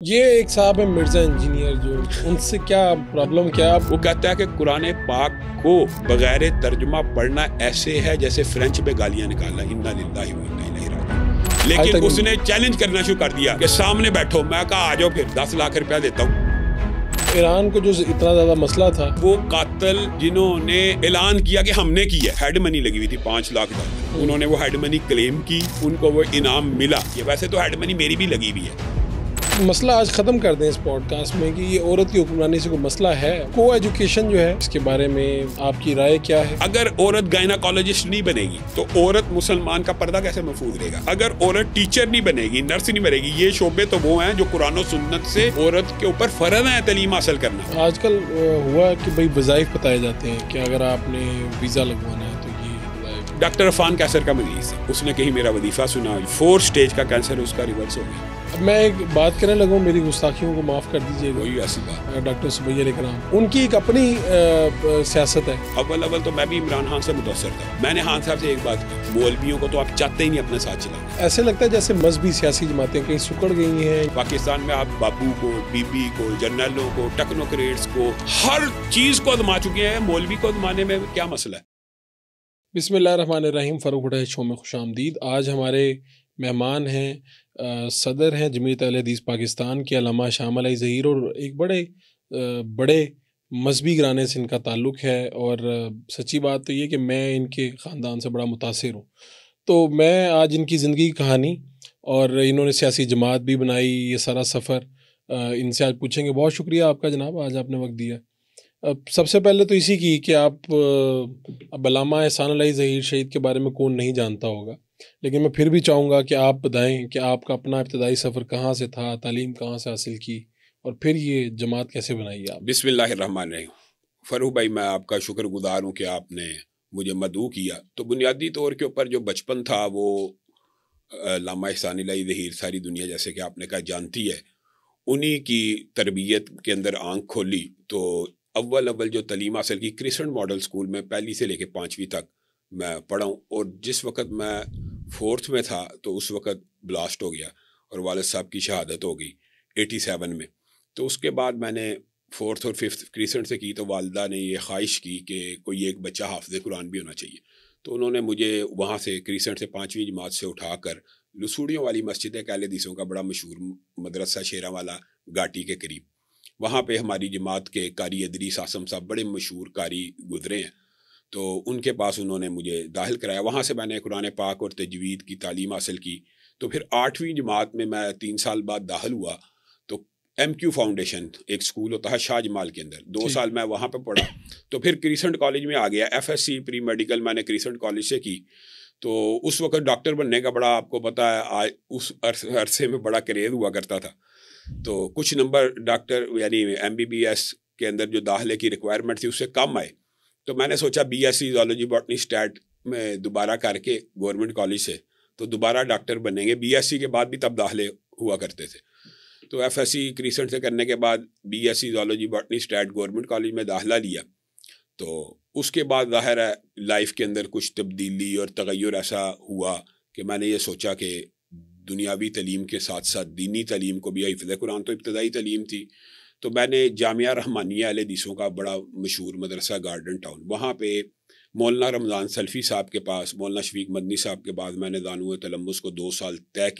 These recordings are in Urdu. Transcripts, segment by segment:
یہ ایک صاحب ہے مرزا انجینئر، جو ان سے کیا پرابلم کیا؟ وہ کہتا ہے کہ قرآن پاک کو بغیر ترجمہ پڑھنا ایسے ہے جیسے فرینچ میں گالیاں نکالنا، انا للہ و انا الیہ راجعون۔ لیکن اس نے چیلنج کرنا شروع کر دیا کہ سامنے بیٹھو، میں کہا آ جاؤ، پھر 10 لاکھ روپیہ دیتا ہوں۔ ایران کو جو اتنا زیادہ مسئلہ تھا، وہ قاتل جنہوں نے اعلان کیا کہ ہم نے کی ہے، ہیڈ منی لگی ہوئی تھی $5 لاکھ، انہوں نے وہ ہیڈ منی کلیم کی، ان کو وہ انعام ملا۔ یہ ویسے تو ہیڈ منی میری بھی لگی ہوئی ہے۔ مسئلہ آج ختم کر دیں اس پوڈ کاسٹ میں کہ یہ عورت کی حکمرانی سے کوئی مسئلہ ہے۔ کو ایجوکیشن جو ہے اس کے بارے میں آپ کی رائے کیا ہے؟ اگر عورت گائناکالوجسٹ نہیں بنے گی تو عورت مسلمان کا پردہ کیسے محفوظ رہے گا؟ اگر عورت ٹیچر نہیں بنے گی، نرس نہیں بنے گی، یہ شعبے تو وہ ہیں جو قرآن و سنت سے عورت کے اوپر فرض ہے تعلیم حاصل کرنا۔ آج کل ہوا کہ بھائی وظائف بتائے جاتے ہیں کہ اگر آپ نے ویزا لگوانا ہے تو یہ وظائف۔ ڈاکٹر عفان کینسر کا مریض ہے، اس نے کہیں میرا وظیفہ سنا، 4 سٹیج کا کینسر اس کا ریورس ہو گیا۔ اب میں ایک بات کرنے لگوں، میری گستاخیوں کو معاف کر دیجیے گا، کوئی ایسی بات، ڈاکٹر سمیہ علیہ کرام ان کی ایک اپنی سیاست ہے۔ اول تو میں بھی عمران خان سے متاثر تھا۔ میں نے خان صاحب سے ایک بات کی، مولویوں کو تو آپ چاہتے ہی نہیں اپنے ساتھ چلانا۔ ایسے لگتا ہے جیسے مذہبی سیاسی جماعتیں کہیں سکڑ گئی ہیں۔ پاکستان میں آپ بابو کو، بی بی کو، جرنلوں کو، ٹیکنوکریٹس کو، ہر چیز کو آزما چکے ہیں، مولوی کو آزمانے میں کیا مسئلہ ہے؟ بسم اللہ الرحمن الرحیم۔ فاروق بٹا شو میں خوش آمدید۔ آج ہمارے مہمان ہیں صدر ہیں جمعیت اہل حدیث پاکستان کے علامہ شاہ ملک ظہیر، اور ایک بڑے مذہبی گھرانے سے ان کا تعلق ہے، اور سچی بات تو یہ کہ میں ان کے خاندان سے بڑا متاثر ہوں۔ تو میں آج ان کی زندگی کی کہانی، اور انہوں نے سیاسی جماعت بھی بنائی، یہ سارا سفر ان سے آج پوچھیں گے۔ بہت شکریہ آپ کا جناب، آج آپ نے وقت دیا۔ سب سے پہلے تو اسی کی کہ آپ اب علامہ احسان علیہ ظہیر شہید کے بارے میں کون نہیں جانتا ہوگا، لیکن میں پھر بھی چاہوں گا کہ آپ بتائیں کہ آپ کا اپنا ابتدائی سفر کہاں سے تھا، تعلیم کہاں سے حاصل کی، اور پھر یہ جماعت کیسے بنائی آپ؟ بسم اللہ الرحمن الرحیم۔ فاروق بھائی، میں آپ کا شکر گزار ہوں کہ آپ نے مجھے مدعو کیا۔ تو بنیادی طور کے اوپر جو بچپن تھا وہ علامہ احسان علیہ ظہیر ساری دنیا جیسے کہ آپ نے کہا جانتی ہے، انہی کی تربیت کے اندر آنکھ کھولی۔ تو اول جو تعلیم حاصل کی کرسچن ماڈل سکول میں، 1 سے لے کے 5ویں تک میں پڑھا ہوں، اور جس وقت میں 4تھ میں تھا تو اس وقت بلاسٹ ہو گیا اور والد صاحب کی شہادت ہو گئی 87 میں۔ تو اس کے بعد میں نے 4تھ اور 5تھ کرسچن سے کی، تو والدہ نے یہ خواہش کی کہ کوئی ایک بچہ حافظ قرآن بھی ہونا چاہیے۔ تو انہوں نے مجھے وہاں سے کرسچن سے 5ویں جماعت سے اٹھا کر لسوڑیوں والی مسجد ہے، اہل حدیثوں کا بڑا مشہور مدرسہ شیراں والا گھاٹی کے قریب، وہاں پہ ہماری جماعت کے قاری ادریس آسم صاحب بڑے مشہور قاری گزرے ہیں، تو ان کے پاس انہوں نے مجھے داخل کرایا۔ وہاں سے میں نے قرآن پاک اور تجوید کی تعلیم حاصل کی۔ تو پھر 8ویں جماعت میں 3 سال بعد داخل ہوا، تو ایم کیو فاؤنڈیشن ایک سکول ہوتا ہے شاہ جمال کے اندر، 2 سال میں وہاں پہ پڑھا۔ تو پھر کرسنٹ کالج میں آ گیا، FSC پری میڈیکل میں نے کرسنٹ کالج سے کی۔ تو اس وقت ڈاکٹر بننے کا بڑا، آپ کو پتہ ہے اس عرصے میں بڑا کریز ہوا کرتا تھا، تو کچھ نمبر ڈاکٹر یعنی MBBS کے اندر جو داخلے کی ریکوائرمنٹ تھی اس سے کم آئے، تو میں نے سوچا BSc زولوجی باٹنی سٹیٹ میں دوبارہ کر کے گورنمنٹ کالج سے تو دوبارہ ڈاکٹر بنیں گے۔ BSc کے بعد بھی تب داخلے ہوا کرتے تھے، تو FSC کرسنٹ سے کرنے کے بعد BSc zoology botany state government college میں داخلہ لیا۔ تو اس کے بعد ظاہر ہے لائف کے اندر کچھ تبدیلی اور تغیر ایسا ہوا کہ میں نے یہ سوچا کہ دنیاوی تعلیم کے ساتھ ساتھ دینی تعلیم کو بھی، حفظ قرآن تو ابتدائی تعلیم تھی، تو میں نے جامعہ رحمانیہ اہل حدیثوں کا بڑا مشہور مدرسہ گارڈن ٹاؤن، وہاں پہ مولانا رمضان سلفی صاحب کے پاس، مولانا شفیق مدنی صاحب کے بعد میں نے دانو تلمس کو 2 سال طے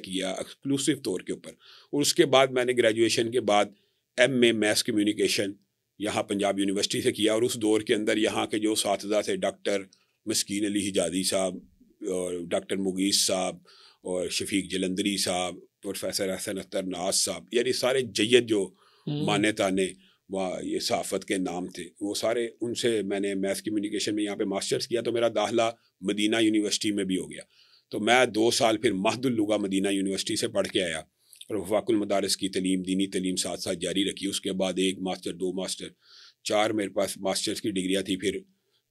کیا ایکسکلوسیو طور کے اوپر، اور اس کے بعد میں نے گریجویشن کے بعد MA میس کمیونیکیشن یہاں پنجاب یونیورسٹی سے کیا، اور اس دور کے اندر یہاں کے جو اساتذہ تھے، ڈاکٹر مسکین علی حجازی صاحب اور ڈاکٹر مغیث صاحب اور شفیق جلندری صاحب، پروفیسر حسن اختر ناز صاحب، یعنی سارے جید جو مانے تانے وہ یہ صحافت کے نام تھے، وہ سارے، ان سے میں نے میتھ کمیونیکیشن میں یہاں پہ ماسٹرز کیا، تو میرا داخلہ مدینہ یونیورسٹی میں بھی ہو گیا۔ تو میں 2 سال پھر مہد اللغہ مدینہ یونیورسٹی سے پڑھ کے آیا، اور وفاق المدارس کی تعلیم، دینی تعلیم ساتھ ساتھ جاری رکھی۔ اس کے بعد 1 ماسٹر 2 ماسٹر 4 میرے پاس ماسٹرز کی ڈگریاں تھی، پھر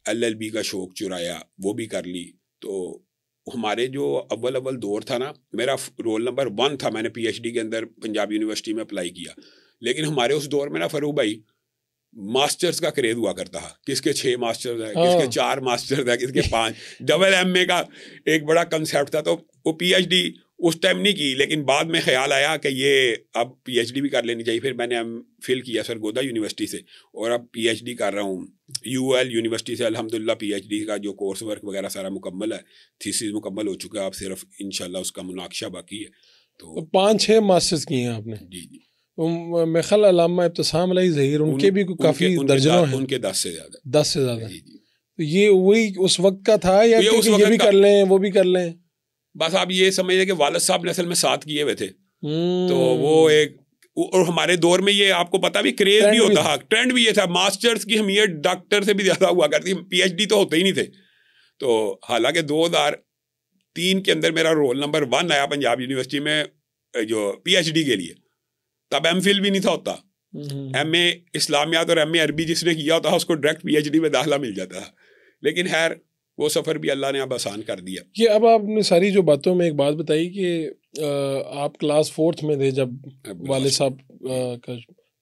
LLB کا شوق چرایا، وہ بھی کر لی۔ تو ہمارے جو اول دور تھا نا، میرا رول نمبر 1 تھا، میں نے PhD کے اندر پنجاب یونیورسٹی میں اپلائی کیا، لیکن ہمارے اس دور میں نا فاروق بھائی ماسٹرز کا کریز ہوا کرتا ہے، کس کے 6 ماسٹرز ہیں، کس کے 4 ماسٹرز ہیں، کس کے 5، ڈبل MA کا ایک بڑا کنسیپٹ تھا۔ تو وہ PhD اس ٹائم نہیں کی، لیکن بعد میں خیال آیا کہ یہ اب پی ایچ ڈی بھی کر لینی چاہیے. پھر میں نے ایم فل کیا سرگودا یونیورسٹی سے، اور اب پی ایچ ڈی کر رہا ہوں یو ایل یونیورسٹی سے. الحمدللہ پی ایچ ڈی کا جو کورس ورک وغیرہ سارا مکمل ہے، تھیسس مکمل ہو چکا ہے، اب صرف انشاءاللہ اس کا مناقشہ باقی ہے. تو 5-6 ماسٹرز کیے ہیں آپ نے. جی جی. میرے خیال علامہ ابتسام علیہ ظہیر ان کے بھی کافی درجنوں ہیں. ان کے 10 سے زیادہ. 10 سے زیادہ. جی جی. یہ وہی اس وقت کا تھا یا کہ یہ بھی کر لیں وہ بھی کر لیں؟ بس آپ یہ سمجھیں کہ والد صاحب نے اصل میں ساتھ کیے ہوئے تھے، تو وہ ایک، اور ہمارے دور میں یہ آپ کو پتا بھی کریز بھی ہوتا تھا، ٹرینڈ بھی یہ تھا. ماسٹرز کی اہمیت ڈاکٹر سے بھی زیادہ ہوا کرتی، پی ایچ ڈی تو ہوتے ہی نہیں تھے. تو حالانکہ 2003 کے اندر میرا رول نمبر 1 آیا پنجاب یونیورسٹی میں جو پی ایچ ڈی کے لیے، تب ایم فل بھی نہیں تھا ہوتا. ایم اے اسلامیات اور ایم اے عربی جس نے کیا ہوتا اس کو ڈائریکٹ پی ایچ ڈی میں داخلہ مل جاتا ہے. لیکن خیر وہ سفر بھی اللہ نے اب آسان کر دیا. یہ اب آپ نے ساری جو باتوں میں ایک بات بتائی کہ آپ کلاس 4 میں تھے جب والد صاحب کا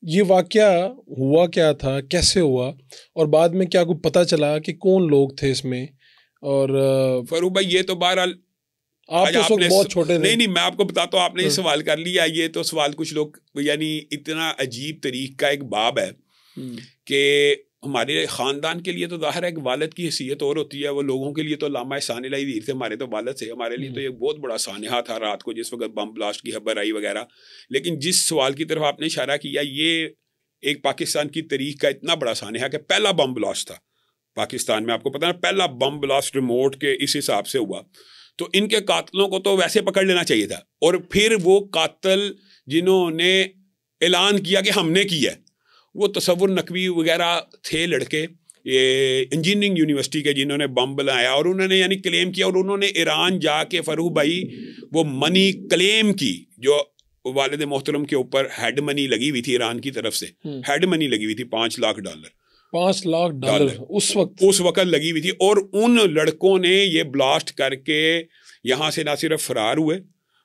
یہ واقعہ ہوا، کیا تھا، کیسے ہوا، اور بعد میں کیا کو پتہ چلا کہ کون لوگ تھے اس میں؟ اور فاروق بھائی یہ تو بہرحال آپ تو اس وقت بہت چھوٹے تھے. نہیں میں آپ کو بتاتا ہوں، آپ نے یہ سوال کر لیا. یہ تو سوال کچھ لوگ یعنی اتنا عجیب طریق کا ایک باب ہے کہ ہمارے خاندان کے لیے تو ظاہر ہے کہ والد کی حیثیت اور ہوتی ہے، وہ لوگوں کے لیے تو علامہ احسان الہی ظہیر سے، ہمارے تو والد سے، ہمارے لیے تو یہ بہت بڑا سانحہ تھا رات کو جس وقت بم بلاسٹ کی خبر آئی وغیرہ. لیکن جس سوال کی طرف آپ نے اشارہ کیا، یہ ایک پاکستان کی تاریخ کا اتنا بڑا سانحہ کہ پہلا بم بلاسٹ تھا پاکستان میں. آپ کو پتہ ہے پہلا بم بلاسٹ ریموٹ کے اس حساب سے ہوا. تو ان کے قاتلوں کو تو ویسے پکڑ لینا چاہیے تھا، اور پھر وہ قاتل جنہوں نے اعلان کیا کہ ہم نے کیا ہے، وہ تصور نقوی وغیرہ تھے لڑکے، یہ انجینئرنگ یونیورسٹی کے جنہوں نے بم بنایا، اور انہوں نے یعنی کلیم کیا، اور انہوں نے ایران جا کے فاروق بھائی وہ منی کلیم کی جو والد محترم کے اوپر ہیڈ منی لگی ہوئی تھی ایران کی طرف سے، ہیڈ منی لگی ہوئی تھی $5 لاکھ. 5 لاکھ ڈالر اس وقت لگی ہوئی تھی. اور ان لڑکوں نے یہ بلاسٹ کر کے یہاں سے نہ صرف فرار ہوئے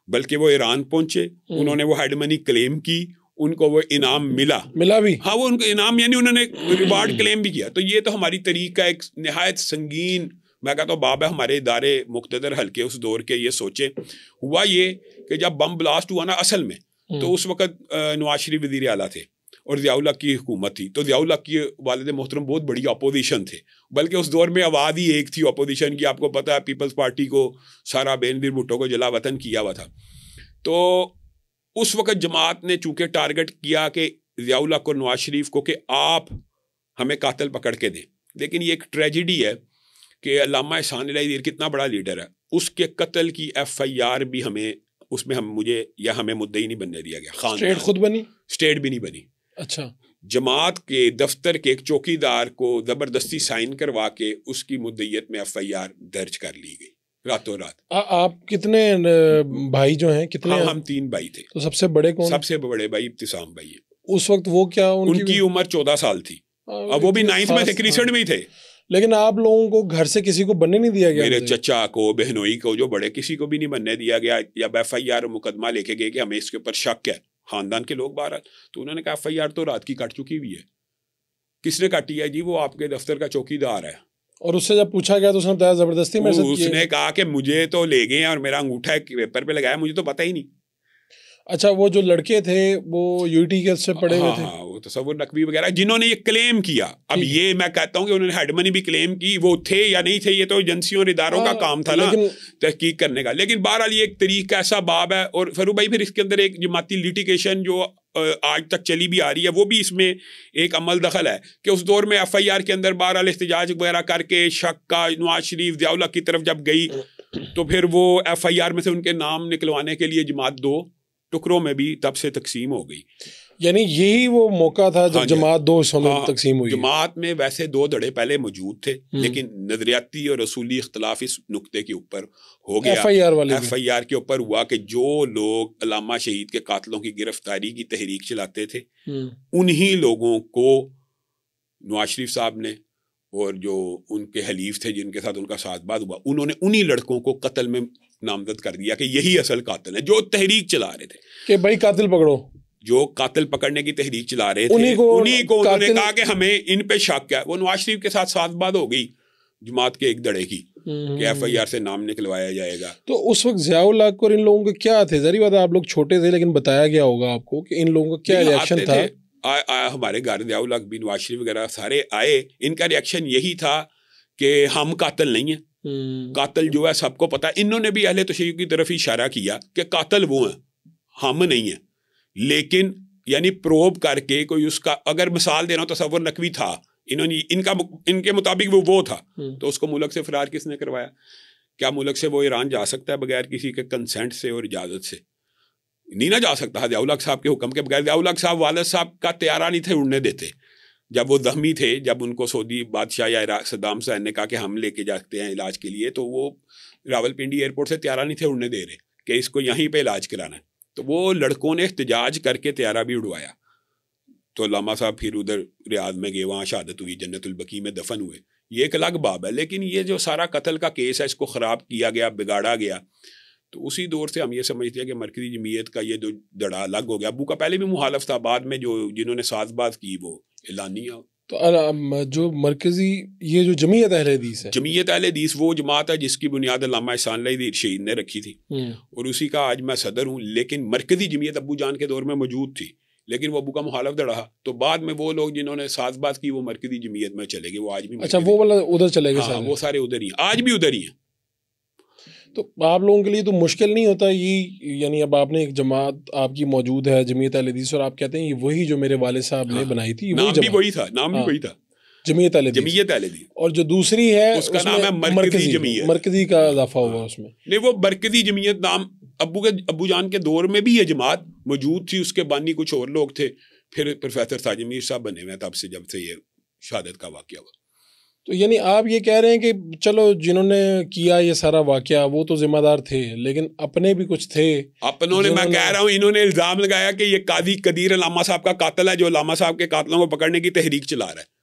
بلکہ وہ ایران پہنچے، انہوں نے وہ ہیڈ منی کلیم کی، ان کو وہ انعام ملا بھی. ہاں وہ ان کو انعام یعنی انہوں نے ریوارڈ کلیم بھی کیا. تو یہ تو ہماری تاریخ کا ایک نہایت سنگین میں کہتا ہوں باب ہے ہمارے ادارے مقتدر حلقے اس دور کے. یہ سوچے ہوا یہ کہ جب بم بلاسٹ ہوا نا اصل میں، تو اس وقت نواز شریف وزیر اعلیٰ تھے اور ضیاء الحق کی حکومت تھی. تو ضیاء الحق کی والد محترم بہت بڑی اپوزیشن تھے، بلکہ اس دور میں آواز ہی ایک تھی اپوزیشن کی. آپ کو پتہ ہے پیپلز پارٹی کو سارا بینظیر بھٹو کو جلا وطن کیا ہوا تھا. تو اس وقت جماعت نے چونکہ ٹارگٹ کیا کہ ضیاء الحق اور نواز شریف کو کہ آپ ہمیں قاتل پکڑ کے دیں. لیکن یہ ایک ٹریجڈی ہے کہ علامہ احسان الہی ظہیر کتنا بڑا لیڈر ہے، اس کے قتل کی FIR بھی ہمیں اس میں ہمیں مدعی نہیں بننے دیا گیا. اسٹیٹ خود بنی؟ اسٹیٹ بھی نہیں بنی. اچھا. جماعت کے دفتر کے ایک چوکی دار کو زبردستی سائن کروا کے اس کی مدعیت میں FIR درج کر لی گئی راتوں رات. آپ کتنے بھائی جو ہیں کتنے؟ ہم 3 بھائی تھے. تو سب سے بڑے کون؟ سب سے بڑے بھائی ابتسام بھائی ہیں. اس وقت وہ کیا ان کی عمر 14 سال تھی، اب وہ بھی 9th میں تھے، کریسنٹ میں ہی تھے. لیکن آپ لوگوں کو گھر سے کسی کو بننے نہیں دیا گیا؟ میرے چچا کو، بہنوئی کو، جو بڑے کسی کو بھی نہیں بننے دیا گیا. جب FIR مقدمہ لے کے گئے کہ ہمیں اس کے اوپر شک ہے، خاندان کے لوگ باہر، تو انہوں نے کہا FIR تو رات کی کٹ چکی ہوئی ہے. کس نے کاٹی ہے؟ جی وہ آپ کے دفتر کا چوکی دار ہے. اور اس سے جب پوچھا گیا تو اس نے بتایا زبردستی میں اس نے کہا کہ مجھے تو لے گئے اور میرا انگوٹھا پیپر پہ لگایا، مجھے تو پتہ ہی نہیں. اچھا وہ جو لڑکے تھے وہ UT کے سے پڑے ہوئے تھے؟ ہاں وہ تصور نقوی وغیرہ جنہوں نے یہ کلیم کیا. اب یہ میں کہتا ہوں کہ انہوں نے ہیڈ منی بھی کلیم کی، وہ تھے یا نہیں تھے یہ تو ایجنسیوں اور اداروں کا کام تھا نا تحقیق کرنے کا. لیکن بہرحال یہ ایک طریقہ ایسا باب ہے. اور فاروق بھائی پھر اس کے اندر ایک جماعتی لیٹیگیشن جو آج تک چلی بھی آ رہی ہے، وہ بھی اس میں ایک عمل دخل ہے کہ اس دور میں FIR کے اندر بہرحال احتجاج وغیرہ کر کے شک کا نواز شریف ضیاء الحق کی طرف جب گئی تو پھر وہ FIR میں سے ان کے نام نکلوانے کے لیے جماعت 2 ٹکڑوں میں بھی تب سے تقسیم ہو گئی. یعنی یہی وہ موقع تھا جب جماعت 2 حصوں میں تقسیم ہوئی. جماعت میں ویسے 2 دھڑے پہلے موجود تھے، لیکن نظریاتی اور اصولی اختلاف اس نقطے کے اوپر ہو گیا. FIR کے اوپر ہوا کہ جو لوگ علامہ شہید کے قاتلوں کی گرفتاری کی تحریک چلاتے تھے انہی لوگوں کو نواز شریف صاحب نے اور جو ان کے حلیف تھے جن کے ساتھ ان کا ساتھ بات ہوا، انہوں نے انہی لڑکوں کو قتل میں نامزد کر دیا کہ یہی اصل قاتل ہیں جو تحریک چلا رہے تھے کہ بھائی قاتل پکڑو. جو قاتل پکڑنے کی تحریک چلا رہے تھے انہی کو انہوں نے کہا کہ ہمیں ان پہ شک ہے. وہ نواز شریف کے ساتھ بات ہو گئی جماعت کے ایک دڑے کی، کہ FIR سے نام نکلوایا جائے گا. تو اس وقت ضیاء الحق اور ان لوگوں کے کیا تھے؟ ظاہر بات ہے آپ لوگ چھوٹے تھے لیکن بتایا گیا ہوگا آپ کو کہ ان لوگوں کا کیا ریئیکشن تھا. ہمارے گھر ضیاء الحق بھی نواز شریف وغیرہ سارے آئے, ان کا ریئیکشن یہی تھا کہ ہم قاتل نہیں ہیں, قاتل جو ہے سب کو پتا. انہوں نے بھی اہل تشیع کی طرف اشارہ کیا کہ قاتل وہ ہیں, ہم نہیں ہیں. لیکن یعنی پروب کر کے کوئی اس کا اگر مثال دینا تصور نقوی تھا, انہوں نے ان کے مطابق وہ تھا, تو اس کو ملک سے فرار کس نے کروایا؟ کیا ملک سے وہ ایران جا سکتا ہے بغیر کسی کے کنسنٹ سے اور اجازت سے؟ نہیں نہ جا سکتا. ضیاء الحق صاحب کے حکم کے بغیر. ضیاء الحق صاحب والد صاحب کا طیارہ نہیں تھے اڑنے دیتے جب وہ زخمی تھے, جب ان کو سعودی بادشاہ یا صدام حسین نے کہا کہ ہم لے کے جاتے ہیں علاج کے لیے, تو وہ راول پنڈی ایئرپورٹ سے طیارہ نہیں تھے اڑنے دے رہے کہ اس کو یہیں پہ علاج کرانا ہے. تو وہ لڑکوں نے احتجاج کر کے طیارہ بھی اڑوایا. تو علامہ صاحب پھر ادھر ریاض میں گئے, وہاں شہادت ہوئی, جنت البقیع میں دفن ہوئے. یہ ایک الگ باب ہے. لیکن یہ جو سارا قتل کا کیس ہے اس کو خراب کیا گیا, بگاڑا گیا. تو اسی دور سے ہم یہ سمجھتے ہیں کہ مرکزی جمعیت کا یہ جو دڑا الگ ہو گیا. ابو کا پہلے بھی مخالف تھا, بعد میں جنہوں نے ساز باز کی وہ اعلانیہ. تو جو مرکزی یہ جو جمعیت اہل حدیث ہے, جمعیت اہل حدیث وہ جماعت ہے جس کی بنیاد علامہ احسان اللہ دیر شہید نے رکھی تھی, اور اسی کا آج میں صدر ہوں. لیکن مرکزی جمعیت ابو جان کے دور میں موجود تھی, لیکن وہ ابو کا مخالف رہا. تو بعد میں وہ لوگ جنہوں نے ساز باز کی وہ مرکزی جمعیت میں چلے گئے. وہ آج بھی اچھا وہ والا ادھر چلے گئے. ہاں وہ سارے ادھر ہی ہیں, آج بھی ادھر ہی ہیں. تو آپ لوگوں کے لیے تو مشکل نہیں ہوتا یہ, یعنی اب آپ نے ایک جماعت آپ کی موجود ہے جمعیت اہل حدیث, اور آپ کہتے ہیں یہ وہی جو میرے والد صاحب نے بنائی تھی, نام بھی وہی تھا, نام بھی وہی تھا, جمعیت اہل حدیث. اور جو دوسری ہے اس کا نام ہے مرکزی جمعیت. مرکزی کا اضافہ ہوا اس میں. نہیں, وہ مرکزی جمعیت نام ابو جان کے دور میں بھی یہ جماعت موجود تھی. اس کے بانی کچھ اور لوگ تھے, پھر پروفیسر ساجد میر صاحب بنے ہوئے تب سے, جب سے یہ شہادت کا واقعہ ہوا. تو یعنی آپ یہ کہہ رہے ہیں کہ چلو جنہوں نے کیا یہ سارا واقعہ وہ تو ذمہ دار تھے, لیکن اپنے بھی کچھ تھے اپنوں نے. میں کہہ رہا ہوں انہوں نے الزام لگایا کہ یہ قاضی قدیر علامہ صاحب کا قاتل ہے, جو علامہ صاحب کے قاتلوں کو پکڑنے کی تحریک چلا رہا ہے.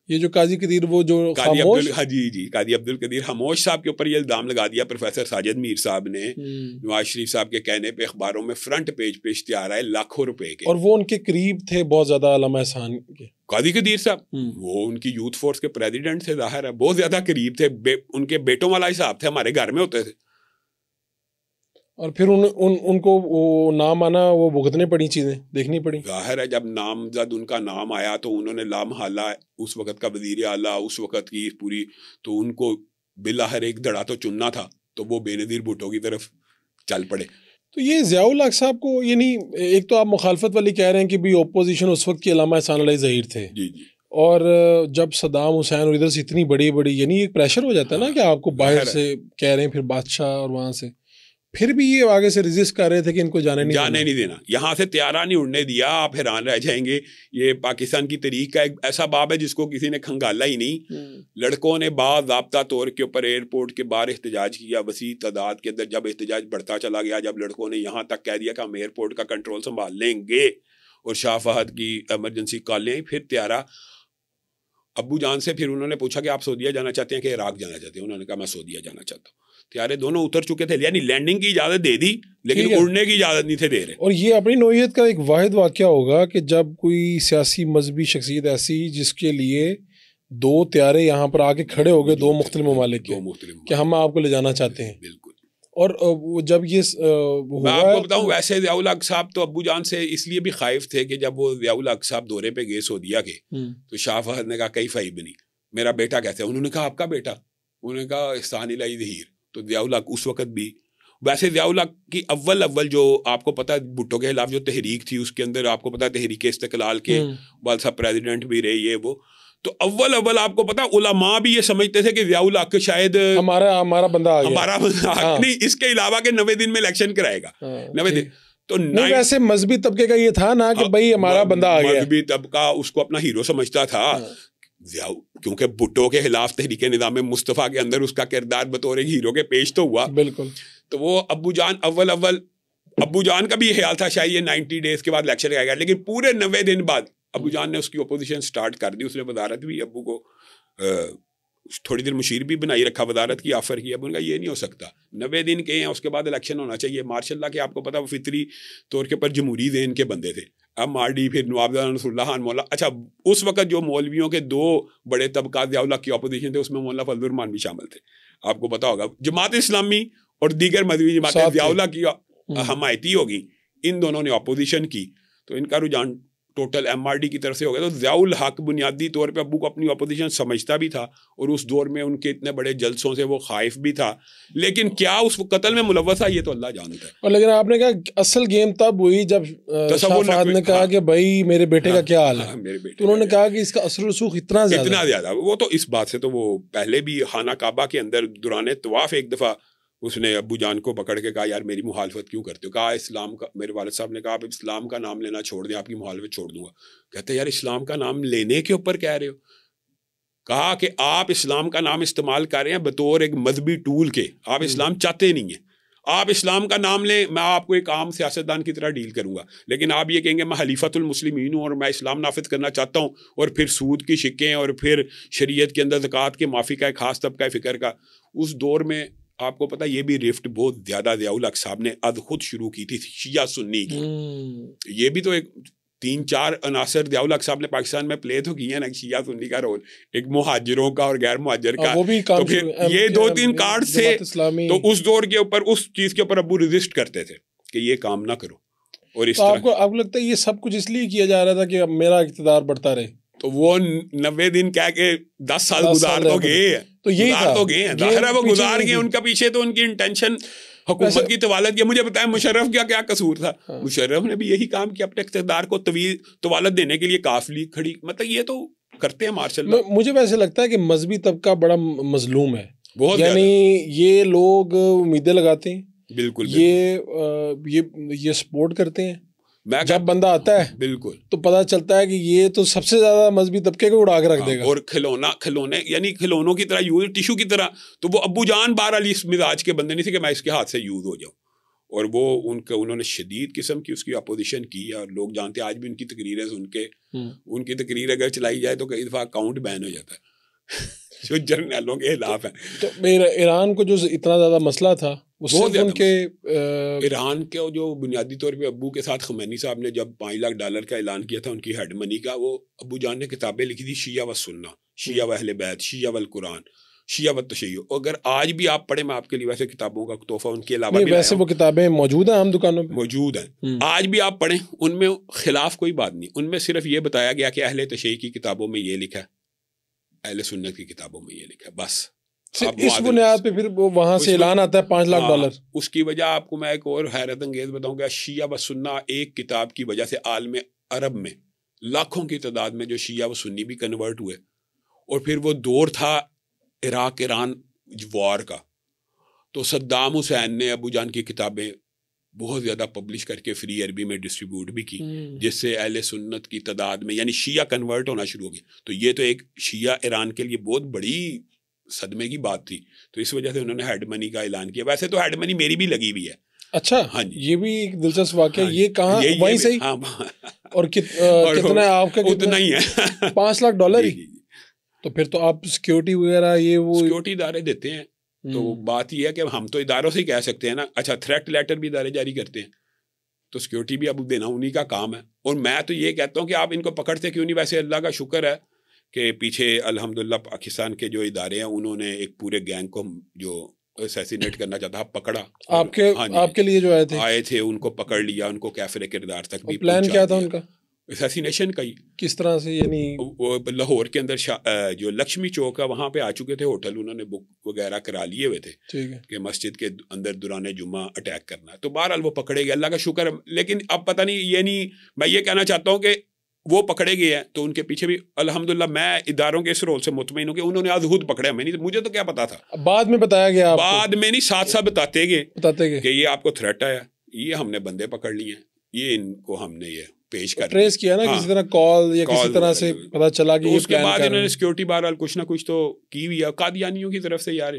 یہ جو قاضی قدیر وہ جو قاضی قاضی عبد القدیر خاموش صاحب کے اوپر یہ الزام لگا دیا پروفیسر ساجد میر صاحب نے. نواز شریف صاحب کے کہنے پہ اخباروں میں فرنٹ پیج پہ اشتہار آئے لاکھوں روپے کے, اور وہ ان کے قریب تھے بہت زیادہ علامہ احسان کے. قاضی قدیر صاحب وہ ان کی یوتھ فورس کے پریزیڈنٹ سے, ظاہر ہے بہت زیادہ قریب تھے. ان کے بیٹوں والا حساب تھے, ہمارے گھر میں ہوتے تھے. اور پھر ان کو وہ نام آنا, وہ بھگتنے پڑی, چیزیں دیکھنی پڑی. ظاہر ہے جب نامزد ان کا نام آیا تو انہوں نے لامحالہ اس وقت کا وزیر اعلیٰ, اس وقت کی پوری, تو ان کو بالآخر ایک دڑا تو چننا تھا, تو وہ بے نظیر بھٹو کی طرف چل پڑے. تو یہ ضیاء الحق صاحب کو, یعنی ایک تو آپ مخالفت والی کہہ رہے ہیں کہ بھی اپوزیشن اس وقت کے علامہ احسان اللہ ظہیر تھے. جی جی. اور جب صدام حسین اور ادھر سے اتنی بڑی یعنی ایک پریشر ہو جاتا ہے نا کہ آپ کو باہر سے کہہ رہے ہیں, پھر بادشاہ, اور وہاں سے پھر بھی یہ آگے سے ریزسٹ کر رہے تھے کہ ان کو جانے نہیں دینا. یہاں سے طیارہ نہیں اڑنے دیا, آپ حیران رہ جائیں گے. یہ پاکستان کی تاریخ کا ایک ایسا باب ہے جس کو کسی نے کھنگالا ہی نہیں. لڑکوں نے باضابطہ طور کے اوپر ایئرپورٹ کے باہر احتجاج کیا, وسیع تعداد کے اندر. جب احتجاج بڑھتا چلا گیا, جب لڑکوں نے یہاں تک کہہ دیا کہ ہم ایئرپورٹ کا کنٹرول سنبھال لیں گے اور شاہ فہد کی ایمرجنسی کال لیں, پھر طیارہ ابو جان سے پھر انہوں نے پوچھا کہ آپ سعودیہ جانا چاہتے ہیں کہ عراق جانا چاہتے ہیں؟ انہوں نے کہا میں سعودیہ جانا چاہتا ہوں. طیارے دونوں اتر چکے تھے, یعنی لینڈنگ کی اجازت دے دی لیکن اڑنے کی اجازت نہیں تھے دے رہے. اور یہ اپنی نوعیت کا ایک واحد واقعہ ہوگا کہ جب کوئی سیاسی مذہبی شخصیت ایسی جس کے لیے دو طیارے یہاں پر آ کے کھڑے ہو گئے, دو مختلف ممالک کے, کہ ہم آپ کو لے جانا چاہتے ہیں. بالکل. اور جب یہ میں آپ کو بتاؤں, ویسے ضیاء الحق صاحب تو ابو جان سے اس لیے بھی خائف تھے کہ جب وہ ضیاء الحق صاحب دورے پہ گئے سعودیہ کے, تو شاہ فہد نے کہا کئی فائب نہیں, میرا بیٹا کیسے؟ انہوں نے کہا آپ کا بیٹا؟ انہوں نے کہا احسان الہی ظہیر. تو ضیاء الحق اس وقت بھی, ویسے ضیاء الحق کی اول جو آپ کو پتا بھٹو کے خلاف جو تحریک تھی, اس کے اندر آپ کو پتا تحریک استقلال کے والد صاحب پریزیڈنٹ بھی رہے, یہ وہ. تو اول آپ کو پتا علماء بھی یہ سمجھتے تھے کہ ضیاء الحق شاید ہمارا بندہ نہیں, اس کے علاوہ کہ 90 دن میں الیکشن کرائے گا. 90 دن تو ویسے مذہبی طبقے کا یہ تھا نا کہ بھائی ہمارا بندہ آ گیا. مذہبی طبقہ اس کو اپنا ہیرو سمجھتا تھا, کیونکہ بھٹو کے خلاف تحریک نظام مصطفیٰ کے اندر اس کا کردار بطور ایک ہیرو کے پیش تو ہوا. بالکل. تو وہ ابو جان ابو جان کا بھی یہ خیال تھا شاید یہ 90 ڈیز کے بعد الیکشن آئے گا, لیکن پورے 90 دن بعد ابو جان نے اس کی اپوزیشن سٹارٹ کر دی. اس نے وزارت بھی ابو کو تھوڑی دیر مشیر بھی بنائی رکھا, وزارت کی آفر کی. اب ان کا یہ نہیں ہو سکتا, 90 دن کے ہیں, اس کے بعد الیکشن ہونا چاہیے. ماشاء اللہ کہ آپ کو پتا وہ فطری طور کے پر جمہوری ذہن کے بندے تھے. اب مارڈی, پھر نواب نصر اللہ خان مولا. اچھا اس وقت جو مولویوں کے دو بڑے طبقات ضیاء الحق کی اپوزیشن تھے, اس میں مولانا فضل الرحمان بھی شامل تھے. آپ کو پتا ہوگا جماعت اسلامی اور دیگر مذہبی جماعتیں ضیاء اللہ کی حمایتی ہوگی، ان دونوں نے اپوزیشن کی، تو ان کا رجحان ٹوٹل ایم آر ڈی کی طرف سے ہو گیا. تو ضیاء الحق بنیادی طور پہ ابو کو اپنی اپوزیشن سمجھتا بھی تھا، اور اس دور میں ان کے اتنے بڑے جلسوں سے وہ خائف بھی تھا، لیکن کیا اس قتل میں ملوث ہے یہ تو اللہ جانتا ہے. اور لیکن آپ نے کہا اصل گیم تب ہوئی جب شاہ فہد نے کہا کہ بھائی میرے بیٹے کا کیا حال ہے، تو انہوں نے کہا کہ اس کا اثر رسوخ اتنا زیادہ. وہ تو اس بات سے تو وہ پہلے بھی خانہ کعبہ کے اندر دوران طواف ایک دفعہ اس نے ابو جان کو پکڑ کے کہا یار میری مخالفت کیوں کرتے ہو، کہا اسلام کا، میرے والد صاحب نے کہا آپ اسلام کا نام لینا چھوڑ دیں، آپ کی مخالفت چھوڑ دوں گا. کہتے یار اسلام کا نام لینے کے اوپر کہہ رہے ہو، کہا کہ آپ اسلام کا نام استعمال کر رہے ہیں بطور ایک مذہبی ٹول کے، آپ اسلام چاہتے نہیں ہیں، آپ اسلام کا نام لیں میں آپ کو ایک عام سیاستدان کی طرح ڈیل کروں گا، لیکن آپ یہ کہیں گے میں خلیفۃ المسلمین ہوں اور میں اسلام نافذ کرنا چاہتا ہوں، اور پھر سود کی شکیں اور پھر شریعت کے اندر زکوٰۃ کے معافی کا ایک خاص طبقہ فکر کا. اس دور میں آپ کو پتا یہ بھی رفٹ بہت زیادہ ضیاء الحق صاحب نے از خود شروع کی تھی شیعہ سنی کی. یہ بھی تو ایک 3-4 عناصر ضیاء الحق صاحب نے پاکستان میں پلے تو کیے ہیں نا، شیعہ سنی کا رول، ایک مہاجروں کا اور غیر مہاجر کا، تو پھر یہ 2-3 کارڈ سے تو اس دور کے اوپر اس چیز کے اوپر ابو ریزسٹ کرتے تھے کہ یہ کام نہ کرو. اور اس طرح آپ کو لگتا ہے یہ سب کچھ اس لیے کیا جا رہا تھا کہ میرا اقتدار بڑھتا رہے؟ تو وہ 90 دن کہہ کے 10 سال گزار تو گئے ہیں، تو یہی تو گئے ہیں، ظاہر ہے وہ گزار گئے. ان کا پیچھے تو ان کی انٹینشن حکومت کی طوالت کی. مجھے بتائیں مشرف کا کیا قصور تھا؟ مشرف نے بھی یہی کام کیا، اپنے اقتدار کو طوالت دینے کے لیے قافلی کھڑی، مطلب یہ تو کرتے ہیں مارشل لا. مجھے ویسے لگتا ہے کہ مذہبی طبقہ بڑا مظلوم ہے بہت، یعنی یہ لوگ امیدیں لگاتے ہیں، بالکل یہ سپورٹ کرتے ہیں، جب بندہ آتا ہے بالکل تو پتا چلتا ہے کہ یہ تو سب سے زیادہ مذہبی طبقے کو اڑا کے رکھ دے گا، اور کھلونے یعنی کھلونوں کی طرح یوز، ٹیشو کی طرح. تو وہ ابو جان بہرحال اس مزاج کے بندے نہیں تھے کہ میں اس کے ہاتھ سے یوز ہو جاؤں، اور وہ انہوں نے شدید قسم کی اس کی اپوزیشن کی ہے. اور لوگ جانتے ہیں آج بھی ان کی تقریریں سن کے، ان کی تقریر اگر چلائی جائے تو کئی دفعہ اکاؤنٹ بین ہو جاتا ہے جو جرنیلوں کے خلاف ہیں. تو ایران کو جو اتنا زیادہ مسئلہ تھا بہت ان کے ایران کے جو بنیادی طور پہ ابو کے ساتھ خمینی صاحب نے جب $5 لاکھ کا اعلان کیا تھا ان کی ہیڈ منی کا، وہ ابو جان نے کتابیں لکھی تھی شیعہ و سنہ، شیعہ و اہل بیت، شیعہ و القرآن، شیعہ و تشیع. اگر آج بھی آپ پڑھیں، میں آپ کے لیے ویسے کتابوں کا تحفہ ان کے علاوہ بھی ویسے وہ کتابیں موجود ہیں عام دکانوں پہ موجود ہیں، آج بھی آپ پڑھیں، ان میں خلاف کوئی بات نہیں. ان میں صرف یہ بتایا گیا کہ اہل تشیع کی کتابوں میں یہ لکھا ہے، اہل سنت کی کتابوں میں یہ لکھا ہے، بس. اس بنیاد پہ پھر وہاں سے اعلان آتا ہے $5 لاکھ. اس کی وجہ آپ کو میں ایک اور حیرت انگیز بتاؤں گا، شیعہ و سنہ ایک کتاب کی وجہ سے عالم عرب میں لاکھوں کی تعداد میں جو شیعہ و سنی بھی کنورٹ ہوئے. اور پھر وہ دور تھا عراق ایران وار کا، تو صدام حسین نے ابو جان کی کتابیں بہت زیادہ پبلش کر کے فری عربی میں ڈسٹریبیوٹ بھی کی، جس سے اہل سنت کی تعداد میں یعنی شیعہ کنورٹ ہونا شروع ہو گئی. تو یہ تو ایک شیعہ ایران کے لیے بہت بڑی صدمے کی بات تھی. تو اس وجہ سے انہوں نے ہیڈ منی کا اعلان کیا. ویسے تو ہیڈ منی میری بھی لگی ہوئی ہے. اچھا، ہاں جی، یہ بھی ایک دلچسپ واقعہ. یہ کہاں وہیں سے؟ اور کتنا آپ کا؟ اتنا ہی ہے، $5 لاکھ ہی. تو پھر تو آپ سیکیورٹی وغیرہ یہ وہ سیکیورٹی ادارے دیتے ہیں. تو بات یہ ہے کہ ہم تو اداروں سے ہی کہہ سکتے ہیں نا. اچھا، تھریٹ لیٹر بھی ادارے جاری کرتے ہیں، تو سیکیورٹی بھی اب دینا انہی کا کام ہے. اور میں تو یہ کہتا ہوں کہ آپ ان کو پکڑتے کیوں نہیں؟ ویسے اللہ کا شکر ہے کہ پیچھے الحمدللہ پاکستان کے جو ادارے ہیں انہوں نے ایک پورے گینگ کو جو اسیسینیٹ کرنا چاہتا پکڑا. آپ کے لیے جو آئے تھے ان کو پکڑ لیا، ان کو کیفر کردار تک بھی. پلان کیا تھا ان کا اسیسینیشن کا ہی؟ کس طرح سے؟ یعنی وہ لاہور کے اندر جو لکشمی چوک ہے وہاں پہ آ چکے تھے ہوٹل، انہوں نے بک وغیرہ کرا لیے ہوئے تھے کہ مسجد کے اندر دوران جمعہ اٹیک کرنا ہے. تو بہرحال وہ پکڑے گئے، اللہ کا شکر ہے. لیکن اب پتہ نہیں، یہ نہیں، میں یہ کہنا چاہتا ہوں کہ وہ پکڑے گئے ہیں تو ان کے پیچھے بھی الحمدللہ میں اداروں کے اس رول سے مطمئن ہوں کہ انہوں نے آج خود پکڑا. میں نہیں، مجھے تو کیا پتا تھا، بعد میں بتایا گیا، بعد میں نہیں، ساتھ ساتھ بتاتے گئے کہ یہ آپ کو تھریٹ آیا، یہ ہم نے بندے پکڑ لیے ہیں، یہ ان کو ہم نے یہ پیش کر ٹریس کیا نا کسی طرح، کال یا کسی طرح سے پتہ چلا کہ اس کے بعد انہوں نے سیکیورٹی بہرحال کچھ نہ کچھ تو کی ہوئی ہے. قادیانیوں کی طرف سے یار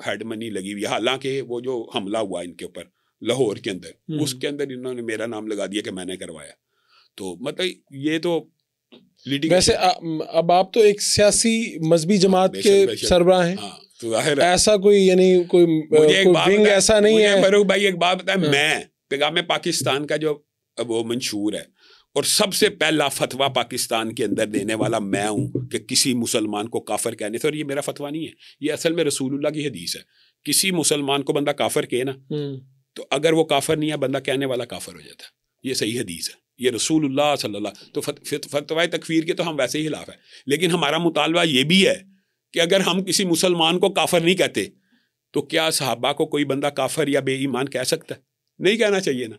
ہیڈ منی لگی ہوئی ہے. حالانکہ وہ جو حملہ ہوا ان کے اوپر لاہور کے اندر، اس کے اندر انہوں نے میرا نام لگا دیا کہ میں نے کروایا. تو مطلب یہ تو ویسے اب آپ تو ایک سیاسی مذہبی جماعت کے سربراہ ہیں، تو ظاہر ایسا کوئی یعنی کوئی ونگ ایسا نہیں ہے. فاروق بھائی ایک بات بتائیں، میں پیغام پاکستان کا جو وہ منشور ہے اور سب سے پہلا فتویٰ پاکستان کے اندر دینے والا میں ہوں کہ کسی مسلمان کو کافر کہنے سے، اور یہ میرا فتویٰ نہیں ہے، یہ اصل میں رسول اللہ کی حدیث ہے، کسی مسلمان کو بندہ کافر کہے نا تو اگر وہ کافر نہیں ہے بندہ کہنے والا کافر ہو جاتا ہے، یہ صحیح حدیث ہے، یہ رسول اللہ صلی اللہ. تو فتویٰ تکفیر کے تو ہم ویسے ہی خلاف ہے، لیکن ہمارا مطالبہ یہ بھی ہے کہ اگر ہم کسی مسلمان کو کافر نہیں کہتے تو کیا صحابہ کو کوئی بندہ کافر یا بے ایمان کہہ سکتا ہے؟ نہیں کہنا چاہیے نا.